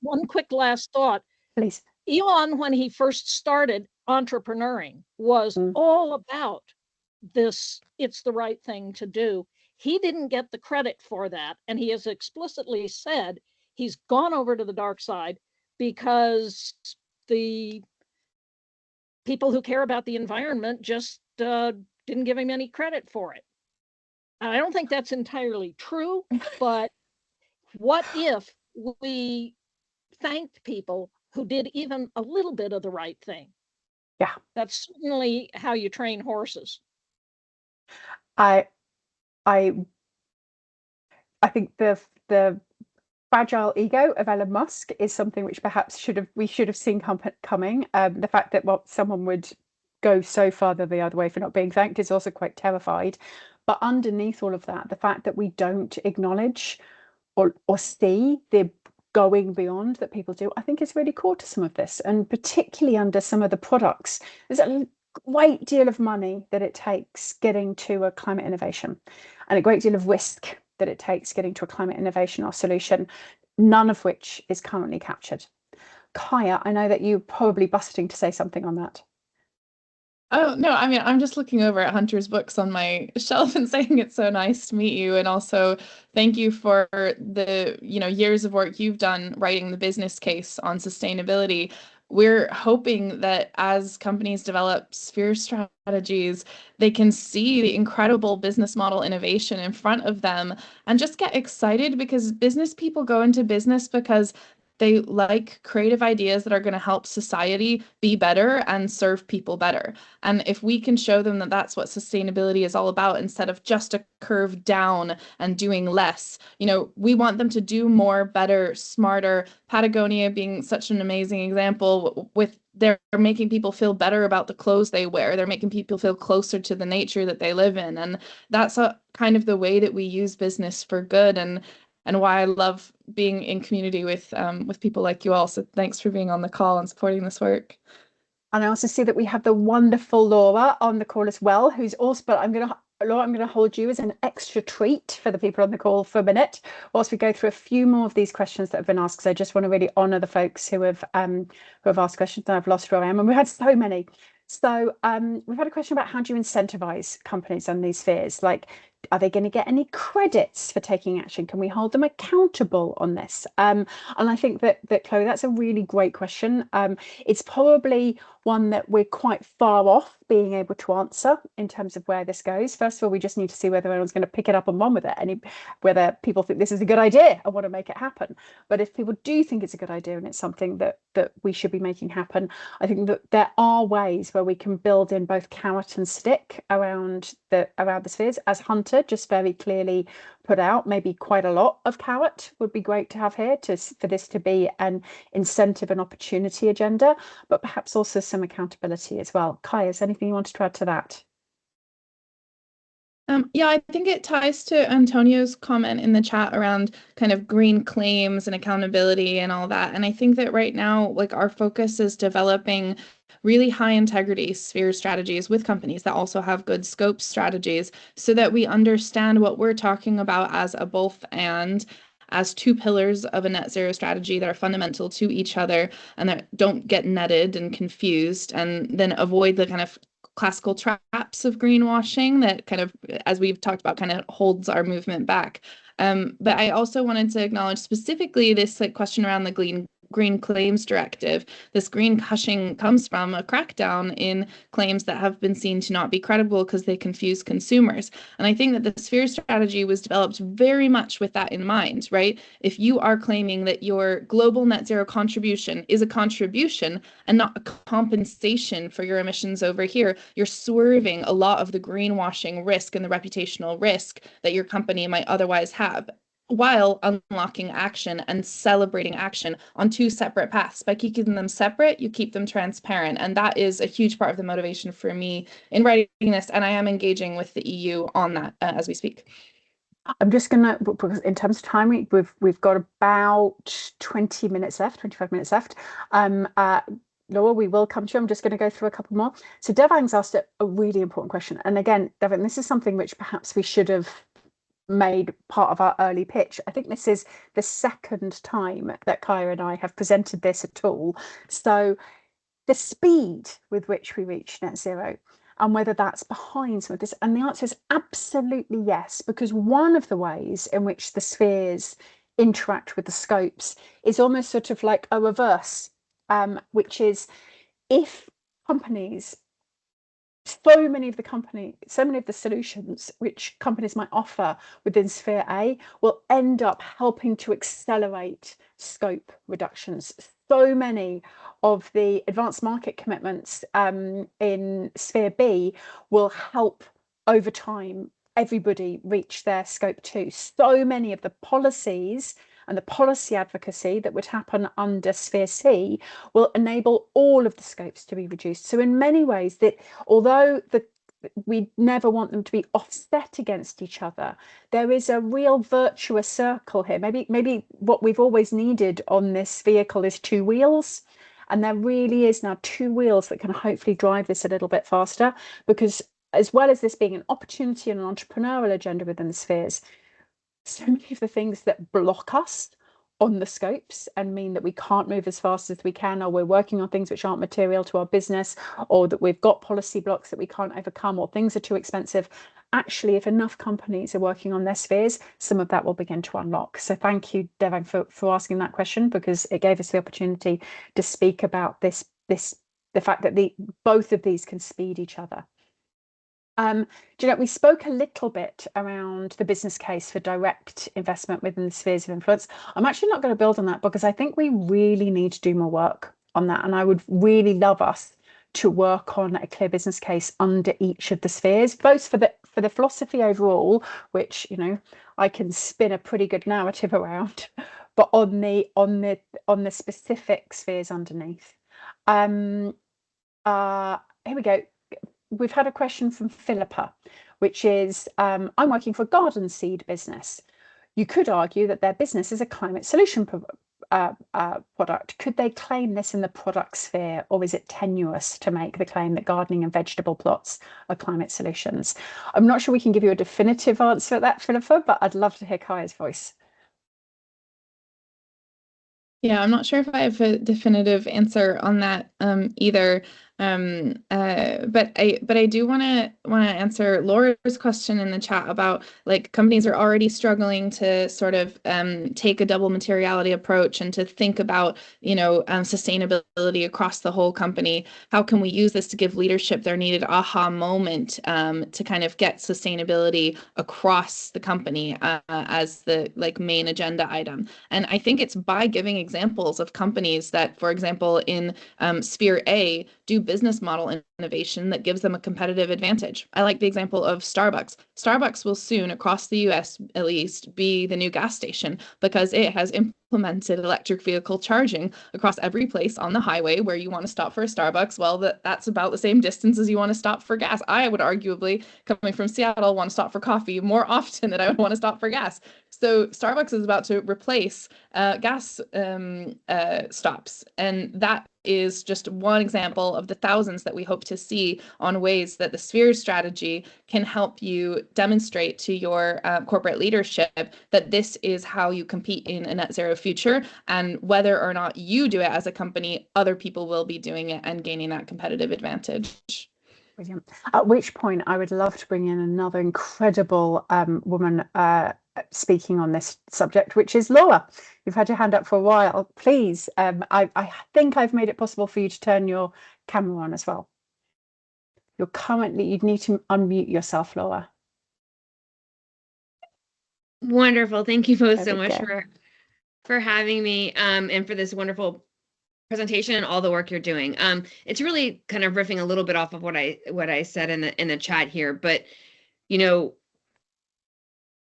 one quick last thought. Please. Elon, when he first started entrepreneuring, was all about this, it's the right thing to do. He didn't get the credit for that, and he has explicitly said he's gone over to the dark side because the people who care about the environment just didn't give him any credit for it. I don't think that's entirely true, but what if we thanked people who did even a little bit of the right thing. Yeah. That's certainly how you train horses. I think the fragile ego of Elon Musk is something which perhaps we should have seen coming. The fact that someone would go so far the other way for not being thanked is also quite terrified. But underneath all of that, the fact that we don't acknowledge or see the going beyond that people do, I think is really core to some of this, and particularly under some of the products. There's a great deal of money that it takes getting to a climate innovation, and a great deal of risk that it takes getting to a climate innovation or solution, none of which is currently captured. Kaya, I know that you're probably busting to say something on that. Oh, no, I mean, I'm just looking over at Hunter's books on my shelf and saying it's so nice to meet you. And also thank you for the, years of work you've done writing the business case on sustainability. We're hoping that as companies develop sphere strategies, they can see the incredible business model innovation in front of them and just get excited, because business people go into business because they like creative ideas that are going to help society be better and serve people better. And if we can show them that that's what sustainability is all about, instead of just a curve down and doing less, we want them to do more, better, smarter. Patagonia being such an amazing example, they're making people feel better about the clothes they wear. They're making people feel closer to the nature that they live in. And that's kind of the way that we use business for good, and why I love being in community with people like you all. So thanks for being on the call and supporting this work. And I also see that we have the wonderful Laura on the call as well, who's also, but Laura, I'm going to hold you as an extra treat for the people on the call for a minute, whilst we go through a few more of these questions that have been asked, because I just want to really honour the folks who have asked questions, and I've lost where I am, and we've had so many. So we've had a question about how do you incentivize companies on these spheres? Like, are they going to get any credits for taking action? Can we hold them accountable on this? And I think that Chloe, that's a really great question. It's probably one that we're quite far off being able to answer in terms of where this goes. First of all, we just need to see whether anyone's going to pick it up and run with it, whether people think this is a good idea and want to make it happen. But if people do think it's a good idea and it's something that we should be making happen, I think that there are ways where we can build in both carrot and stick around the spheres, as Hunter just very clearly put out. Maybe quite a lot of carrot would be great to have here for this to be an incentive and opportunity agenda, but perhaps also some accountability as well. Kai, is anything you wanted to add to that? Yeah, I think it ties to Antonio's comment in the chat around kind of green claims and accountability and all that. And I think that right now, like, our focus is developing really high integrity sphere strategies with companies that also have good scope strategies, so that we understand what we're talking about as a both and, as two pillars of a net zero strategy that are fundamental to each other and that don't get netted and confused, and then avoid the kind of classical traps of greenwashing that kind of, as we've talked about, kind of holds our movement back. But I also wanted to acknowledge specifically this question around the Green Claims Directive. This green hushing comes from a crackdown in claims that have been seen to not be credible because they confuse consumers. And I think that the sphere strategy was developed very much with that in mind, right? If you are claiming that your global net zero contribution is a contribution and not a compensation for your emissions over here, you're swerving a lot of the greenwashing risk and the reputational risk that your company might otherwise have, while unlocking action and celebrating action on two separate paths. By keeping them separate, you keep them transparent. And that is a huge part of the motivation for me in writing this. And I am engaging with the EU on that as we speak. I'm just going to, because in terms of time, we've got about 20 minutes left, 25 minutes left. Laura, we will come to you. I'm just going to go through a couple more. So Devang's asked a really important question. And again, Devang, this is something which perhaps we should have made part of our early pitch. I think this is the second time that Kaya and I have presented this at all. So the speed with which we reach net zero, and whether that's behind some of this. And the answer is absolutely yes, because one of the ways in which the spheres interact with the scopes is almost sort of like a reverse, which is if companies so many of the solutions which companies might offer within Sphere A will end up helping to accelerate scope reductions. So many of the advanced market commitments in Sphere B will help over time everybody reach their scope 2. So many of the policies and the policy advocacy that would happen under Sphere C will enable all of the scopes to be reduced. So in many ways, that although we never want them to be offset against each other, there is a real virtuous circle here. Maybe what we've always needed on this vehicle is 2 wheels. And there really is now 2 wheels that can hopefully drive this a little bit faster, because as well as this being an opportunity and an entrepreneurial agenda within the spheres, so many of the things that block us on the scopes and mean that we can't move as fast as we can, or we're working on things which aren't material to our business, or that we've got policy blocks that we can't overcome, or things are too expensive. Actually, if enough companies are working on their spheres, some of that will begin to unlock. So thank you, Devon, for asking that question, because it gave us the opportunity to speak about the fact that both of these can speed each other. Jeanette, we spoke a little bit around the business case for direct investment within the spheres of influence. I'm actually not going to build on that, because I think we really need to do more work on that. And I would really love us to work on a clear business case under each of the spheres, both for the philosophy overall, which, you know, I can spin a pretty good narrative around, but on the specific spheres underneath. Here we go. We've had a question from Philippa, which is, I'm working for a garden seed business. You could argue that their business is a climate solution product. Could they claim this in the product sphere, or is it tenuous to make the claim that gardening and vegetable plots are climate solutions? I'm not sure we can give you a definitive answer at that, Philippa, but I'd love to hear Kaya's voice. Yeah, I'm not sure if I have a definitive answer on that either. But I do want to answer Laura's question in the chat about, like, companies are already struggling to sort of take a double materiality approach and to think about, you know, sustainability across the whole company. How can we use this to give leadership their needed aha moment to kind of get sustainability across the company as the main agenda item? And I think it's by giving examples of companies that, for example, in Sphere A, do business model innovation that gives them a competitive advantage. I like the example of Starbucks. Starbucks will soon, across the US at least, be the new gas station, because it has implemented electric vehicle charging across every place on the highway where you want to stop for a Starbucks. Well, that's about the same distance as you want to stop for gas. I would arguably, coming from Seattle, want to stop for coffee more often than I would want to stop for gas. So Starbucks is about to replace gas stops, and that is just one example of the thousands that we hope to see on ways that the Sphere strategy can help you demonstrate to your corporate leadership that this is how you compete in a net zero future, and whether or not you do it as a company, other people will be doing it and gaining that competitive advantage. Brilliant. At which point I would love to bring in another incredible woman speaking on this subject, which is Laura. You've had your hand up for a while. Please, I think I've made it possible for you to turn your camera on as well. You'd need to unmute yourself, Laura. Wonderful. Thank you both so much for having me and for this wonderful presentation and all the work you're doing. It's really kind of riffing a little bit off of what I said in the chat here, but you know,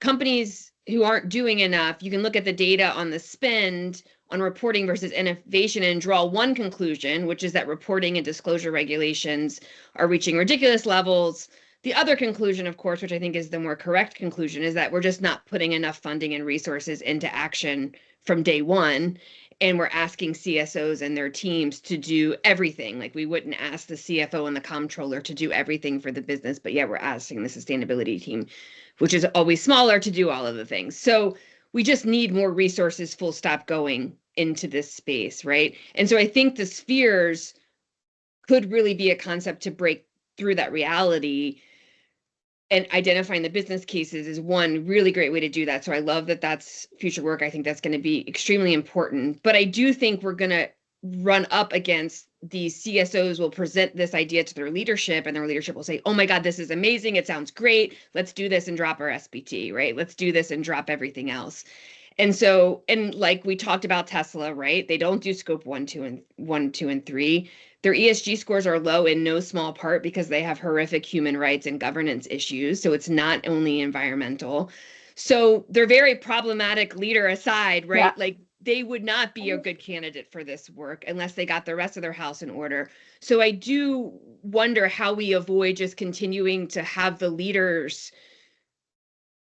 companies who aren't doing enough, you can look at the data on the spend on reporting versus innovation and draw one conclusion, which is that reporting and disclosure regulations are reaching ridiculous levels. The other conclusion, of course, which I think is the more correct conclusion, is that we're just not putting enough funding and resources into action from day one. And we're asking CSOs and their teams to do everything. Like, we wouldn't ask the CFO and the comptroller to do everything for the business, but yet we're asking the sustainability team, which is always smaller, to do all of the things. So we just need more resources, full stop, going into this space, right? And so I think the spheres could really be a concept to break through that reality, and identifying the business cases is one really great way to do that. So I love that that's future work. I think that's going to be extremely important. But I do think we're going to run up against these CSOs will present this idea to their leadership, and their leadership will say, oh my God, this is amazing. It sounds great. Let's do this and drop our SBT, right? Let's do this and drop everything else. And so, and like we talked about Tesla, right? They don't do scope 1, 2, and 3. Their ESG scores are low in no small part because they have horrific human rights and governance issues. So it's not only environmental. So they're very problematic, leader aside, right? Yeah. Like they would not be a good candidate for this work unless they got the rest of their house in order. So I do wonder how we avoid just continuing to have the leaders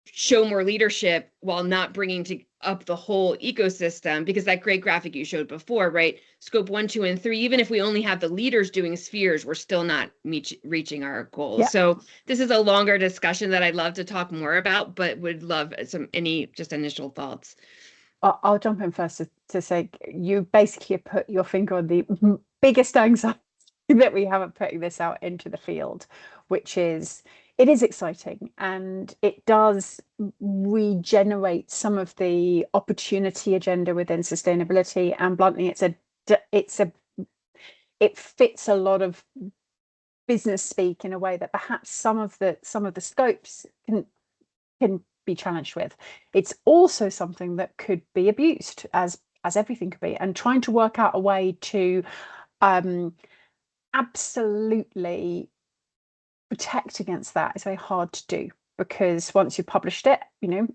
show more leadership while not bringing up the whole ecosystem, because that great graphic you showed before, right? Scope 1, 2, and 3, even if we only have the leaders doing spheres, we're still not reaching our goals. Yeah. So this is a longer discussion that I'd love to talk more about, but would love any just initial thoughts. I'll jump in first to say you basically put your finger on the biggest anxiety that we have at putting this out into the field, which is it is exciting and it does regenerate some of the opportunity agenda within sustainability. And bluntly, it fits a lot of business speak in a way that perhaps some of the scopes can be challenged with. It's also something that could be abused, as everything could be, and trying to work out a way to absolutely protect against that is very hard to do, because once you've published it,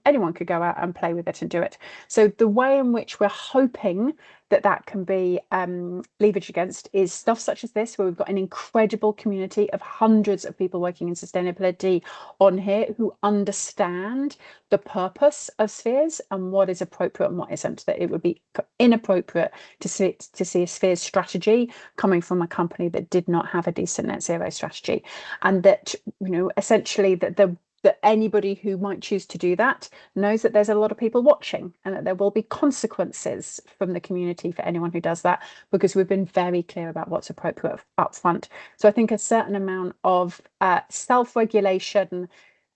anyone could go out and play with it and do it. So the way in which we're hoping that can be leveraged against is stuff such as this, where we've got an incredible community of hundreds of people working in sustainability on here who understand the purpose of spheres and what is appropriate and what isn't. That it would be inappropriate to see a spheres strategy coming from a company that did not have a decent net zero strategy, and that essentially that anybody who might choose to do that knows that there's a lot of people watching, and that there will be consequences from the community for anyone who does that, because we've been very clear about what's appropriate up front. So I think a certain amount of self-regulation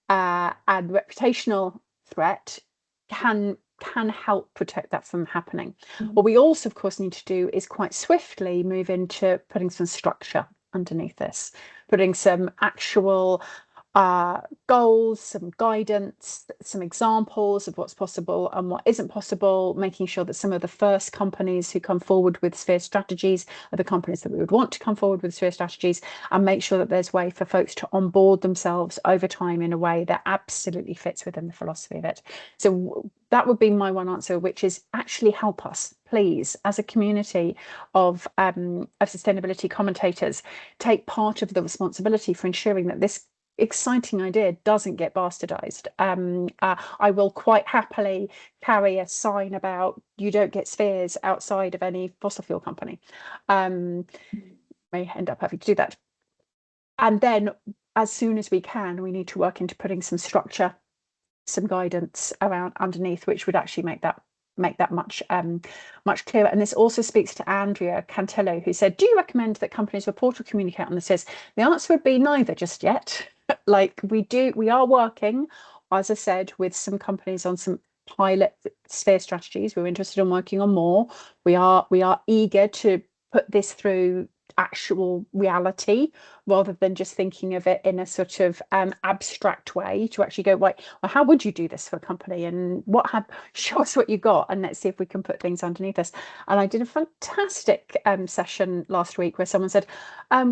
and reputational threat can help protect that from happening. What we also, of course, need to do is quite swiftly move into putting some structure underneath this, putting some actual goals, some guidance, some examples of what's possible and what isn't possible, making sure that some of the first companies who come forward with sphere strategies are the companies that we would want to come forward with sphere strategies, and make sure that there's way for folks to onboard themselves over time in a way that absolutely fits within the philosophy of it. So that would be my one answer, which is actually help us, please, as a community of sustainability commentators, take part of the responsibility for ensuring that this exciting idea doesn't get bastardized. I will quite happily carry a sign about you don't get spheres outside of any fossil fuel company. May end up having to do that. And then as soon as we can, we need to work into putting some structure, some guidance around underneath, which would actually make that much clearer. And this also speaks to Andrea Cantello, who said, do you recommend that companies report or communicate on this? The answer would be neither just yet. Like we are working, as I said, with some companies on some pilot sphere strategies. We're interested in working on more. We are eager to put this through actual reality, rather than just thinking of it in a sort of abstract way, to actually go, right, well, how would you do this for a company, and show us what you got, and let's see if we can put things underneath us. And I did a fantastic session last week where someone said,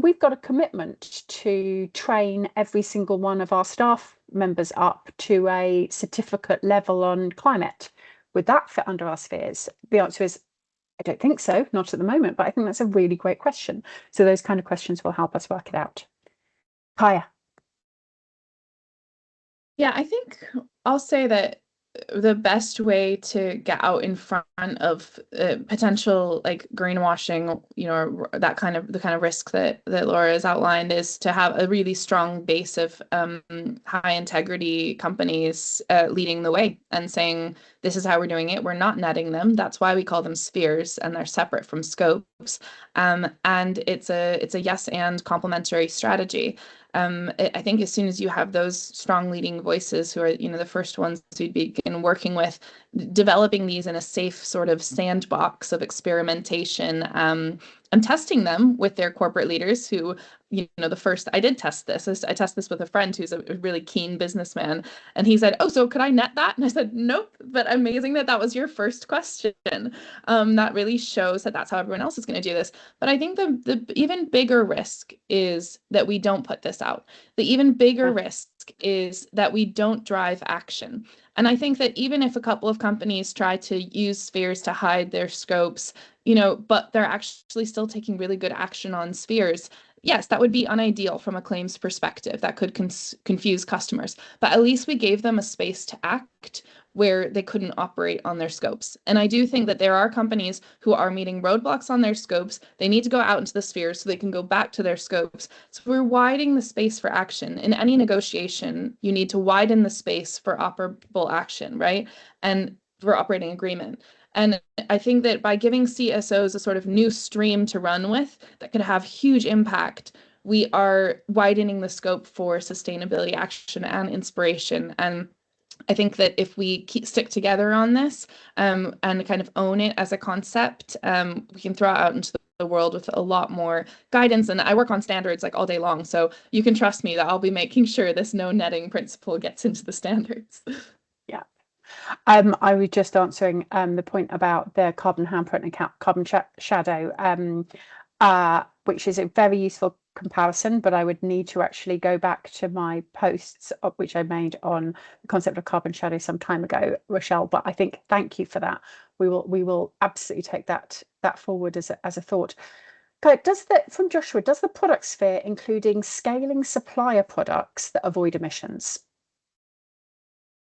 we've got a commitment to train every single one of our staff members up to a certificate level on climate. Would that fit under our spheres? The answer is, I don't think so, not at the moment, but I think that's a really great question. So those kind of questions will help us work it out. Kaya. Yeah, I think I'll say that the best way to get out in front of potential like greenwashing, or the kind of risk that Laura has outlined, is to have a really strong base of high integrity companies leading the way and saying, this is how we're doing it. We're not netting them. That's why we call them spheres, and they're separate from scopes. And it's a yes and complementary strategy. I think as soon as you have those strong leading voices who are, the first ones who'd begin working with developing these in a safe sort of sandbox of experimentation, and testing them with their corporate leaders who, I did test this. I tested this with a friend who's a really keen businessman, and he said, "Oh, so could I net that?" And I said, "Nope, but amazing that was your first question." That really shows that that's how everyone else is going to do this. But I think the even bigger risk is that we don't put this out. The even bigger risk is that we don't drive action. And I think that even if a couple of companies try to use spheres to hide their scopes, but they're actually still taking really good action on spheres, yes, that would be unideal from a claims perspective. That could confuse customers. But at least we gave them a space to act where they couldn't operate on their scopes. And I do think that there are companies who are meeting roadblocks on their scopes. They need to go out into the spheres so they can go back to their scopes. So we're widening the space for action. In any negotiation, you need to widen the space for operable action, right? And for operating agreement. And I think that by giving CSOs a sort of new stream to run with that could have huge impact, we are widening the scope for sustainability action and inspiration. And I think that if we stick together on this, and kind of own it as a concept, we can throw it out into the world with a lot more guidance. And I work on standards like all day long, so you can trust me that I'll be making sure this no netting principle gets into the standards. Yeah. I was just answering the point about the carbon handprint and carbon shadow, which is a very useful comparison, but I would need to actually go back to my posts which I made on the concept of carbon shadow some time ago, Rochelle. But I think thank you for that. We will absolutely take that forward as a thought. But from Joshua, does the product sphere including scaling supplier products that avoid emissions?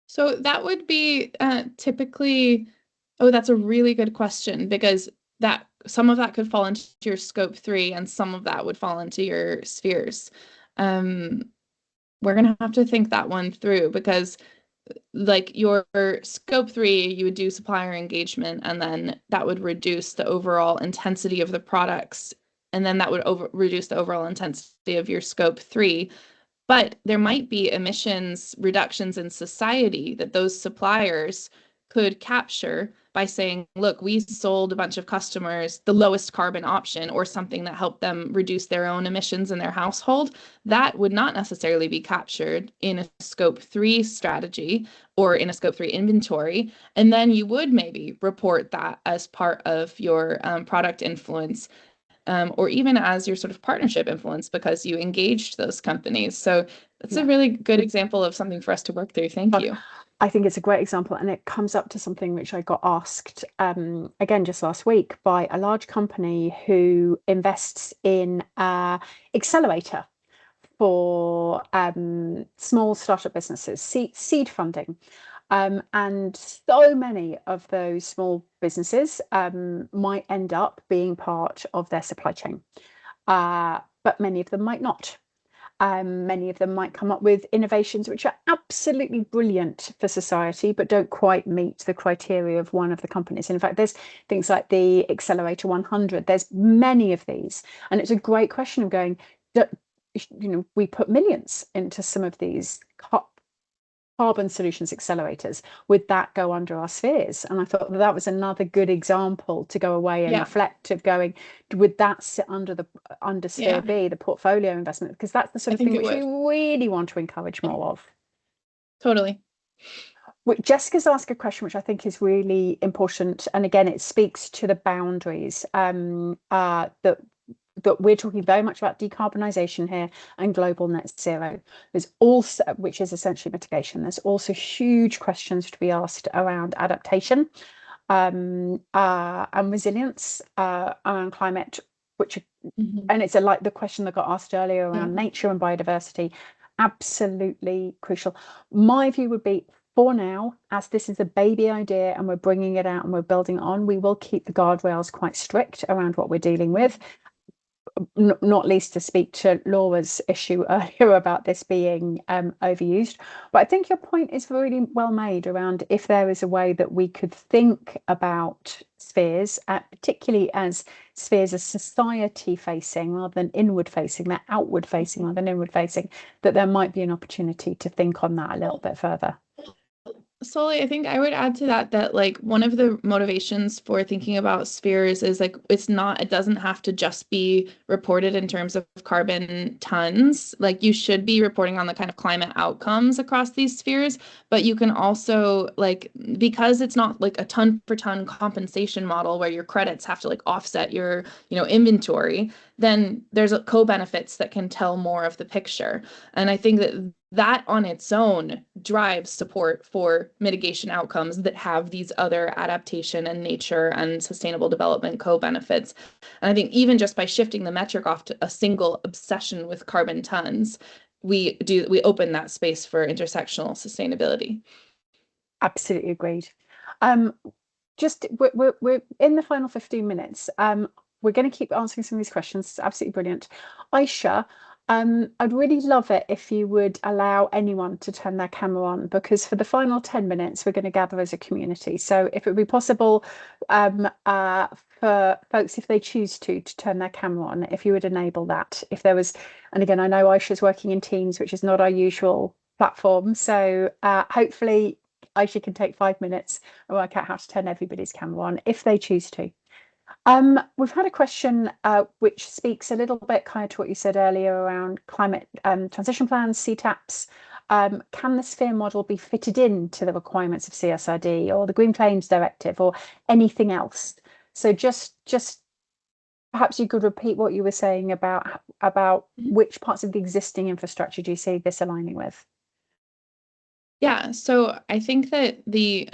So that would be typically, that's a really good question, because some of that could fall into your scope 3 and some of that would fall into your spheres. We're going to have to think that one through, because like your scope 3, you would do supplier engagement, and then that would reduce the overall intensity of the products. And then that would reduce the overall intensity of your scope 3. But there might be emissions reductions in society that those suppliers could capture by saying, look, we sold a bunch of customers the lowest carbon option or something that helped them reduce their own emissions in their household. That would not necessarily be captured in a scope 3 strategy or in a scope 3 inventory. And then you would maybe report that as part of your product influence. Or even as your sort of partnership influence, because you engaged those companies. So that's a really good example of something for us to work through. Thank you. I think it's a great example, and it comes up to something which I got asked again just last week by a large company who invests in accelerator for small startup businesses, seed funding. And so many of those small businesses might end up being part of their supply chain, but many of them might not. Many of them might come up with innovations which are absolutely brilliant for society, but don't quite meet the criteria of one of the companies. In fact, there's things like the Accelerator 100. There's many of these, and it's a great question of going, we put millions into some of these carbon solutions accelerators. Would that go under our spheres? And I thought that was another good example to go away and reflect of going, would that sit under sphere B, the portfolio investment? Because that's the sort of thing which we really want to encourage more of. Totally. Jessica's asked a question which I think is really important, and again it speaks to the boundaries that we're talking very much about decarbonisation here and global net zero. There's also, which is essentially mitigation, there's also huge questions to be asked around adaptation and resilience around climate, which and it's like the question that got asked earlier around nature and biodiversity. Absolutely crucial. My view would be, for now, as this is a baby idea and we're bringing it out and we're building on, we will keep the guardrails quite strict around what we're dealing with. not least to speak to Laura's issue earlier about this being overused. But I think your point is really well made around if there is a way that we could think about spheres, particularly as spheres as society facing rather than inward facing, they're outward facing rather than inward facing, that there might be an opportunity to think on that a little bit further. Solly, I think I would add to that like one of the motivations for thinking about spheres is like it doesn't have to just be reported in terms of carbon tons. Like you should be reporting on the kind of climate outcomes across these spheres, but you can also like, because it's not like a ton for ton compensation model where your credits have to like offset your, inventory, then there's co-benefits that can tell more of the picture. And I think that on its own drives support for mitigation outcomes that have these other adaptation and nature and sustainable development co-benefits. And I think even just by shifting the metric off to a single obsession with carbon tons, we open that space for intersectional sustainability. Absolutely agreed. Just we're in the final 15 minutes. We're going to keep answering some of these questions. It's absolutely brilliant. Aisha, I'd really love it if you would allow anyone to turn their camera on, because for the final 10 minutes, we're going to gather as a community. So if it would be possible for folks, if they choose to turn their camera on, if you would enable that, if there was, and again, I know Aisha's working in Teams, which is not our usual platform. So hopefully Aisha can take 5 minutes and work out how to turn everybody's camera on if they choose to. We've had a question which speaks a little bit kind of to what you said earlier around climate transition plans, CTAPs. Can the sphere model be fitted into the requirements of CSRD or the Green Claims Directive or anything else? So just perhaps you could repeat what you were saying about which parts of the existing infrastructure do you see this aligning with? Yeah, so I think that the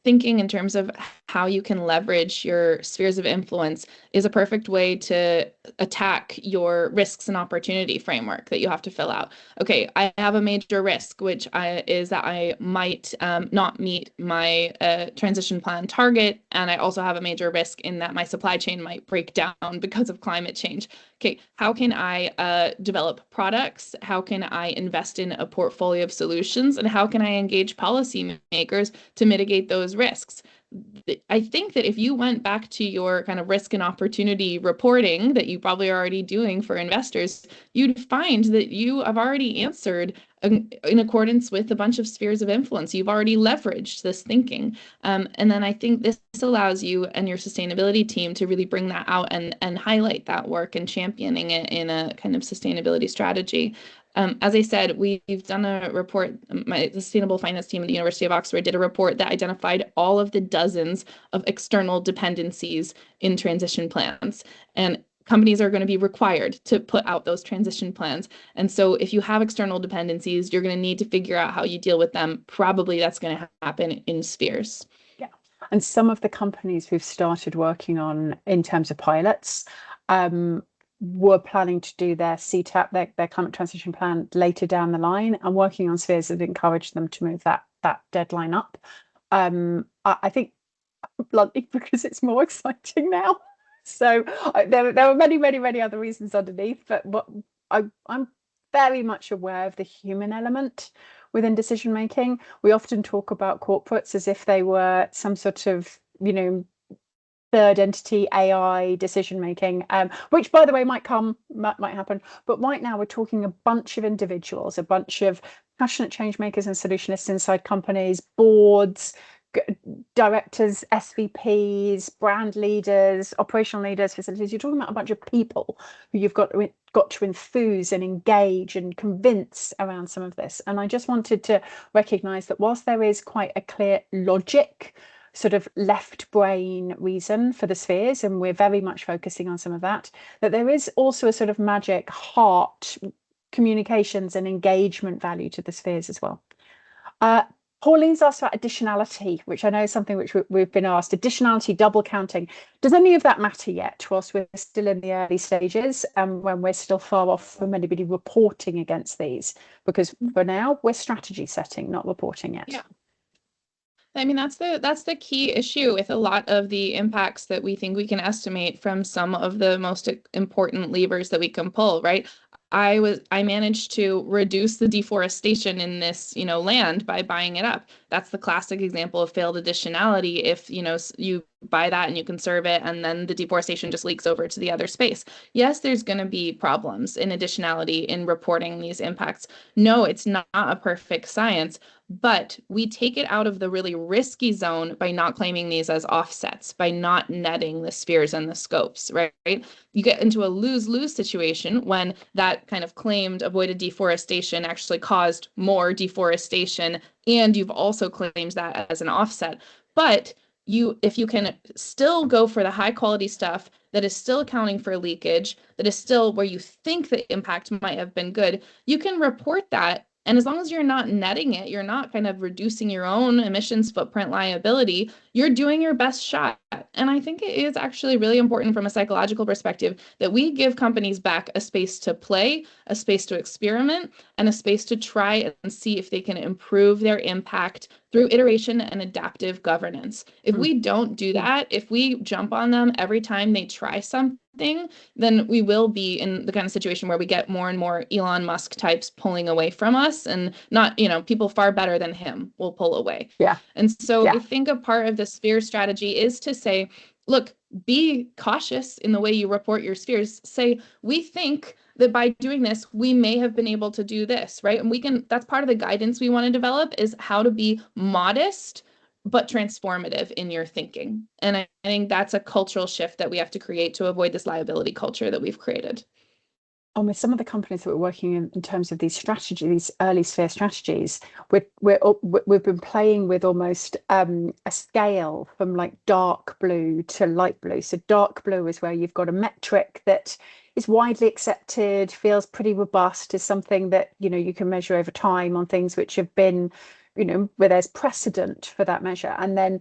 thinking in terms of how you can leverage your spheres of influence is a perfect way to attack your risks and opportunity framework that you have to fill out. Okay, I have a major risk, which is that I might not meet my transition plan target, and I also have a major risk in that my supply chain might break down because of climate change. Okay, how can I develop products? How can I invest in a portfolio of solutions? And how can I engage policymakers to mitigate those risks? I think that if you went back to your kind of risk and opportunity reporting that you probably are already doing for investors, you'd find that you have already answered in accordance with a bunch of spheres of influence. You've already leveraged this thinking. And then I think this allows you and your sustainability team to really bring that out and highlight that work and championing it in a kind of sustainability strategy. As I said, we've done a report, my sustainable finance team at the University of Oxford did a report that identified all of the dozens of external dependencies in transition plans. And companies are going to be required to put out those transition plans. And so if you have external dependencies, you're going to need to figure out how you deal with them. Probably that's going to happen in spheres. Yeah. And some of the companies we've started working on in terms of pilots were planning to do their CTAP, their climate transition plan later down the line, and working on spheres that encourage them to move that deadline up. I think bluntly because it's more exciting now. So there are many other reasons underneath, but I'm very much aware of the human element within decision making. We often talk about corporates as if they were some sort of, third entity AI decision making, which by the way might happen. But right now we're talking a bunch of individuals, a bunch of passionate change makers and solutionists inside companies, boards, directors, SVPs, brand leaders, operational leaders, facilities. You're talking about a bunch of people who you've got to enthuse and engage and convince around some of this. And I just wanted to recognize that whilst there is quite a clear logic, sort of left brain reason for the spheres, and we're very much focusing on some of that there is also a sort of magic heart communications and engagement value to the spheres as well. Pauline's asked about additionality, which I know is something which we've been asked. Additionality, double counting. Does any of that matter yet, whilst we're still in the early stages and when we're still far off from anybody reporting against these? Because for now, we're strategy setting, not reporting yet. Yeah. I mean, that's the key issue with a lot of the impacts that we think we can estimate from some of the most important levers that we can pull, right? I managed to reduce the deforestation in this, land by buying it up. That's the classic example of failed additionality. If, you buy that and you conserve it, and then the deforestation just leaks over to the other space. Yes, there's going to be problems in additionality in reporting these impacts. No, it's not a perfect science, but we take it out of the really risky zone by not claiming these as offsets, by not netting the spheres and the scopes, right? You get into a lose-lose situation when that kind of claimed avoided deforestation actually caused more deforestation, and you've also claimed that as an offset. But if you can still go for the high quality stuff that is still accounting for leakage, that is still where you think the impact might have been good, you can report that. And as long as you're not netting it, you're not kind of reducing your own emissions footprint liability, you're doing your best shot. And I think it is actually really important from a psychological perspective that we give companies back a space to play, a space to experiment, and a space to try and see if they can improve their impact through iteration and adaptive governance. If we don't do that, if we jump on them every time they try something, then we will be in the kind of situation where we get more and more Elon Musk types pulling away from us, and not, people far better than him will pull away. Yeah. And so Yeah. I think a part of the sphere strategy is to say, look, be cautious in the way you report your spheres. Say, we think that by doing this, we may have been able to do this, right? And that's part of the guidance we want to develop, is how to be modest but transformative in your thinking. And I think that's a cultural shift that we have to create to avoid this liability culture that we've created. With some of the companies that we're working in terms of these strategies, these early sphere strategies, we've been playing with almost a scale from like dark blue to light blue. So dark blue is where you've got a metric that is widely accepted, feels pretty robust, is something that you can measure over time on things which have been, where there's precedent for that measure. And then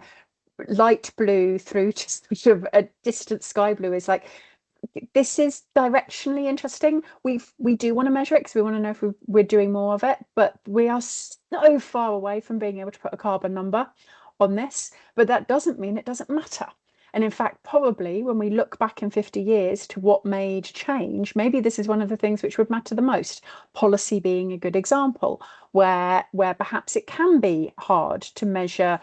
light blue through to sort of a distant sky blue is like, this is directionally interesting. We do want to measure it because we want to know if we're doing more of it, but we are so far away from being able to put a carbon number on this. But that doesn't mean it doesn't matter. And in fact, probably when we look back in 50 years to what made change, maybe this is one of the things which would matter the most. Policy being a good example, where perhaps it can be hard to measure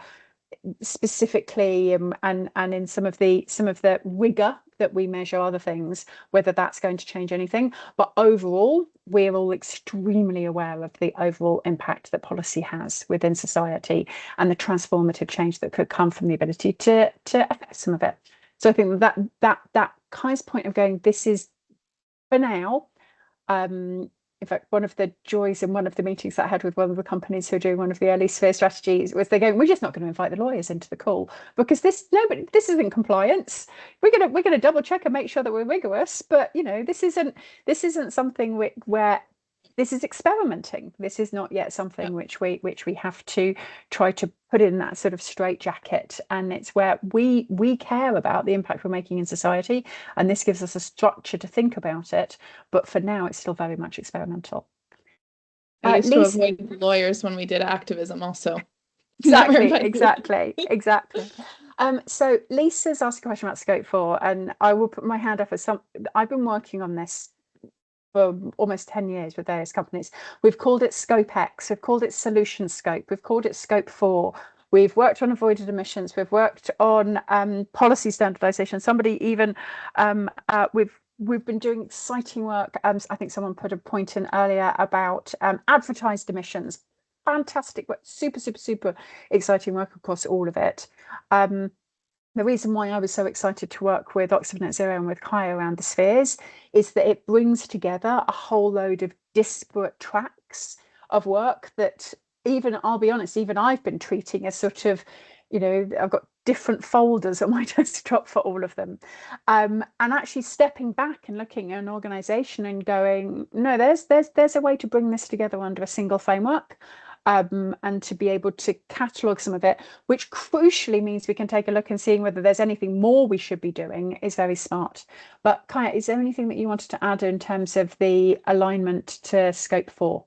specifically, and in some of the rigor that we measure other things, whether that's going to change anything. But overall, we're all extremely aware of the overall impact that policy has within society, and the transformative change that could come from the ability to affect some of it. So I think that Kai's point of going, this is for now. In fact, one of the joys in one of the meetings that I had with one of the companies who are doing one of the early sphere strategies was they're going, we're just not going to invite the lawyers into the call because this isn't compliance. We're gonna double check and make sure that we're rigorous, but this isn't something where this is experimenting. This is not yet something which we have to try to put in that sort of straitjacket. And it's where we care about the impact we're making in society, and this gives us a structure to think about it. But for now, it's still very much experimental. I used to avoid lawyers when we did activism also. Exactly. So Lisa's asked a question about Scope 4, and I will put my hand up as I've been working on this for almost 10 years with various companies. We've called it Scope X, we've called it Solution Scope, we've called it Scope 4. We've worked on avoided emissions, we've worked on policy standardization. Somebody even, we've been doing exciting work. I think someone put a point in earlier about advertised emissions. Fantastic work, super exciting work across all of it. The reason why I was so excited to work with Oxford Net Zero and with Kai around the spheres is that it brings together a whole load of disparate tracks of work that I'll be honest, even I've been treating as sort of, I've got different folders on my desktop for all of them. And actually stepping back and looking at an organization and going, no, there's a way to bring this together under a single framework. And to be able to catalogue some of it, which crucially means we can take a look and seeing whether there's anything more we should be doing, is very smart. But Kaya, is there anything that you wanted to add in terms of the alignment to Scope 4?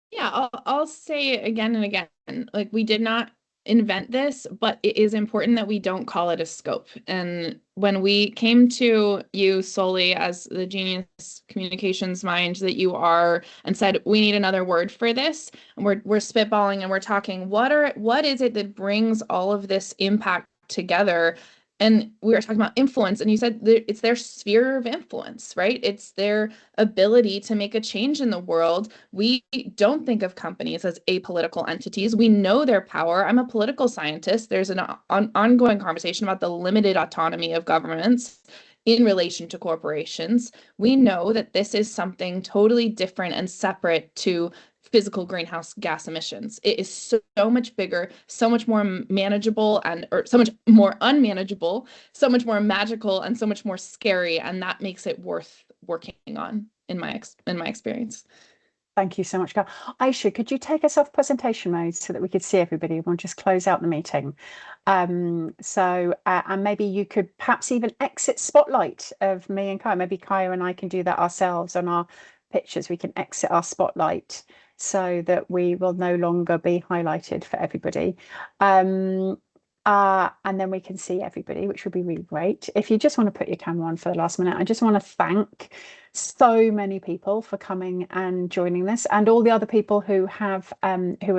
Yeah, I'll say it again and again. Like, we did not invent this, but it is important that we don't call it a scope. And when we came to you solely as the genius communications mind that you are, and said we need another word for this, and we're spitballing and we're talking, what is it that brings all of this impact together? And we were talking about influence, and you said it's their sphere of influence, right? It's their ability to make a change in the world. We don't think of companies as apolitical entities. We know their power. I'm a political scientist. There's an ongoing conversation about the limited autonomy of governments in relation to corporations. We know that this is something totally different and separate to physical greenhouse gas emissions. It is so much bigger, so much more manageable, or so much more unmanageable, so much more magical, and so much more scary, and that makes it worth working on in my experience. Thank you so much, Carl. Aisha, could you take us off presentation mode so that we could see everybody? We'll just close out the meeting. And maybe you could perhaps even exit spotlight of me and Kaya. Maybe Kaya and I can do that ourselves on our pictures. We can exit our spotlight so that we will no longer be highlighted for everybody. And then we can see everybody, which would be really great. If you just want to put your camera on for the last minute, I just want to thank so many people for coming and joining this, and all the other people who have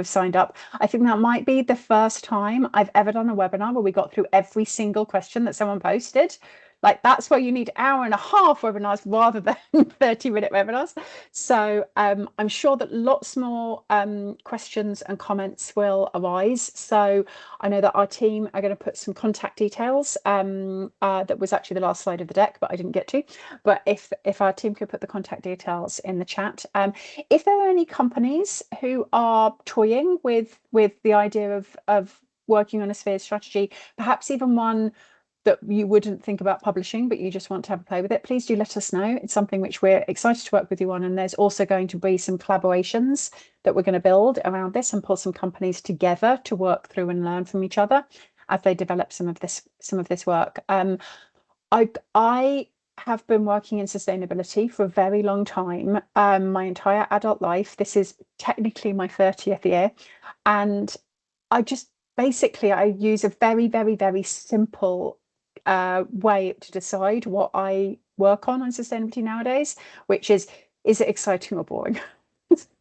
signed up. I think that might be the first time I've ever done a webinar where we got through every single question that someone posted. Like, that's why you need 1.5 hour webinars rather than 30-minute webinars. So I'm sure that lots more questions and comments will arise. So I know that our team are going to put some contact details. That was actually the last slide of the deck, but I didn't get to. But if our team could put the contact details in the chat. If there are any companies who are toying with the idea of working on a sphere strategy, perhaps even one that you wouldn't think about publishing, but you just want to have a play with it, please do let us know. It's something which we're excited to work with you on. And there's also going to be some collaborations that we're going to build around this and pull some companies together to work through and learn from each other as they develop some of this work. I have been working in sustainability for a very long time, my entire adult life. This is technically my 30th year. And I just basically, I use a very, very, very simple way to decide what I work on sustainability nowadays, which is it exciting or boring?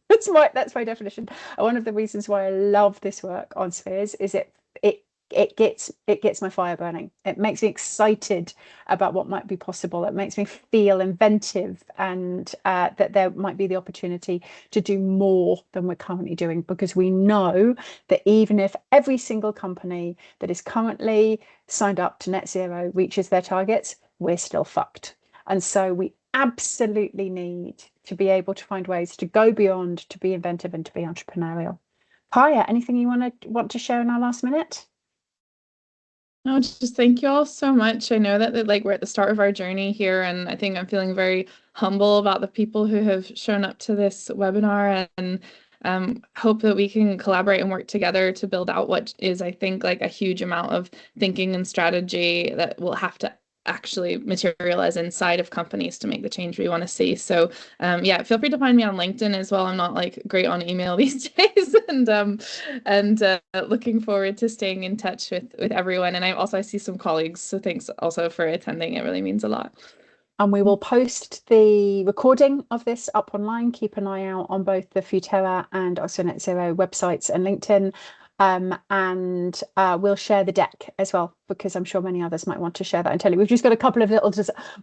That's my definition. And one of the reasons why I love this work on spheres is it gets my fire burning. It makes me excited about what might be possible. It makes me feel inventive, and that there might be the opportunity to do more than we're currently doing, because we know that even if every single company that is currently signed up to net zero reaches their targets, we're still fucked. And so we absolutely need to be able to find ways to go beyond, to be inventive, and to be entrepreneurial. Kaya, anything you want to share in our last minute? No, just thank you all so much. I know that like we're at the start of our journey here, and I think I'm feeling very humble about the people who have shown up to this webinar, and hope that we can collaborate and work together to build out what is, I think, like a huge amount of thinking and strategy that will have to actually materialize inside of companies to make the change we want to see. So yeah, feel free to find me on LinkedIn as well. I'm not like great on email these days, and looking forward to staying in touch with everyone. And I see some colleagues, so thanks also for attending. It really means a lot. And we will post the recording of this up online. Keep an eye out on both the Futerra and Oxford Net Zero websites and LinkedIn. And we'll share the deck as well, because I'm sure many others might want to share that and tell you. We've just got a couple of little,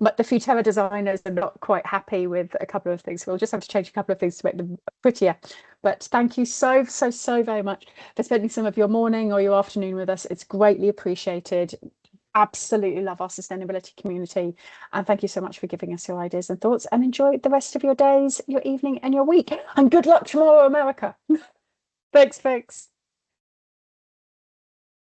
but the Futerra designers are not quite happy with a couple of things. We'll just have to change a couple of things to make them prettier. But thank you so very much for spending some of your morning or your afternoon with us. It's greatly appreciated. Absolutely love our sustainability community, and thank you so much for giving us your ideas and thoughts, and enjoy the rest of your days, your evening, and your week, and good luck tomorrow, America. Thanks.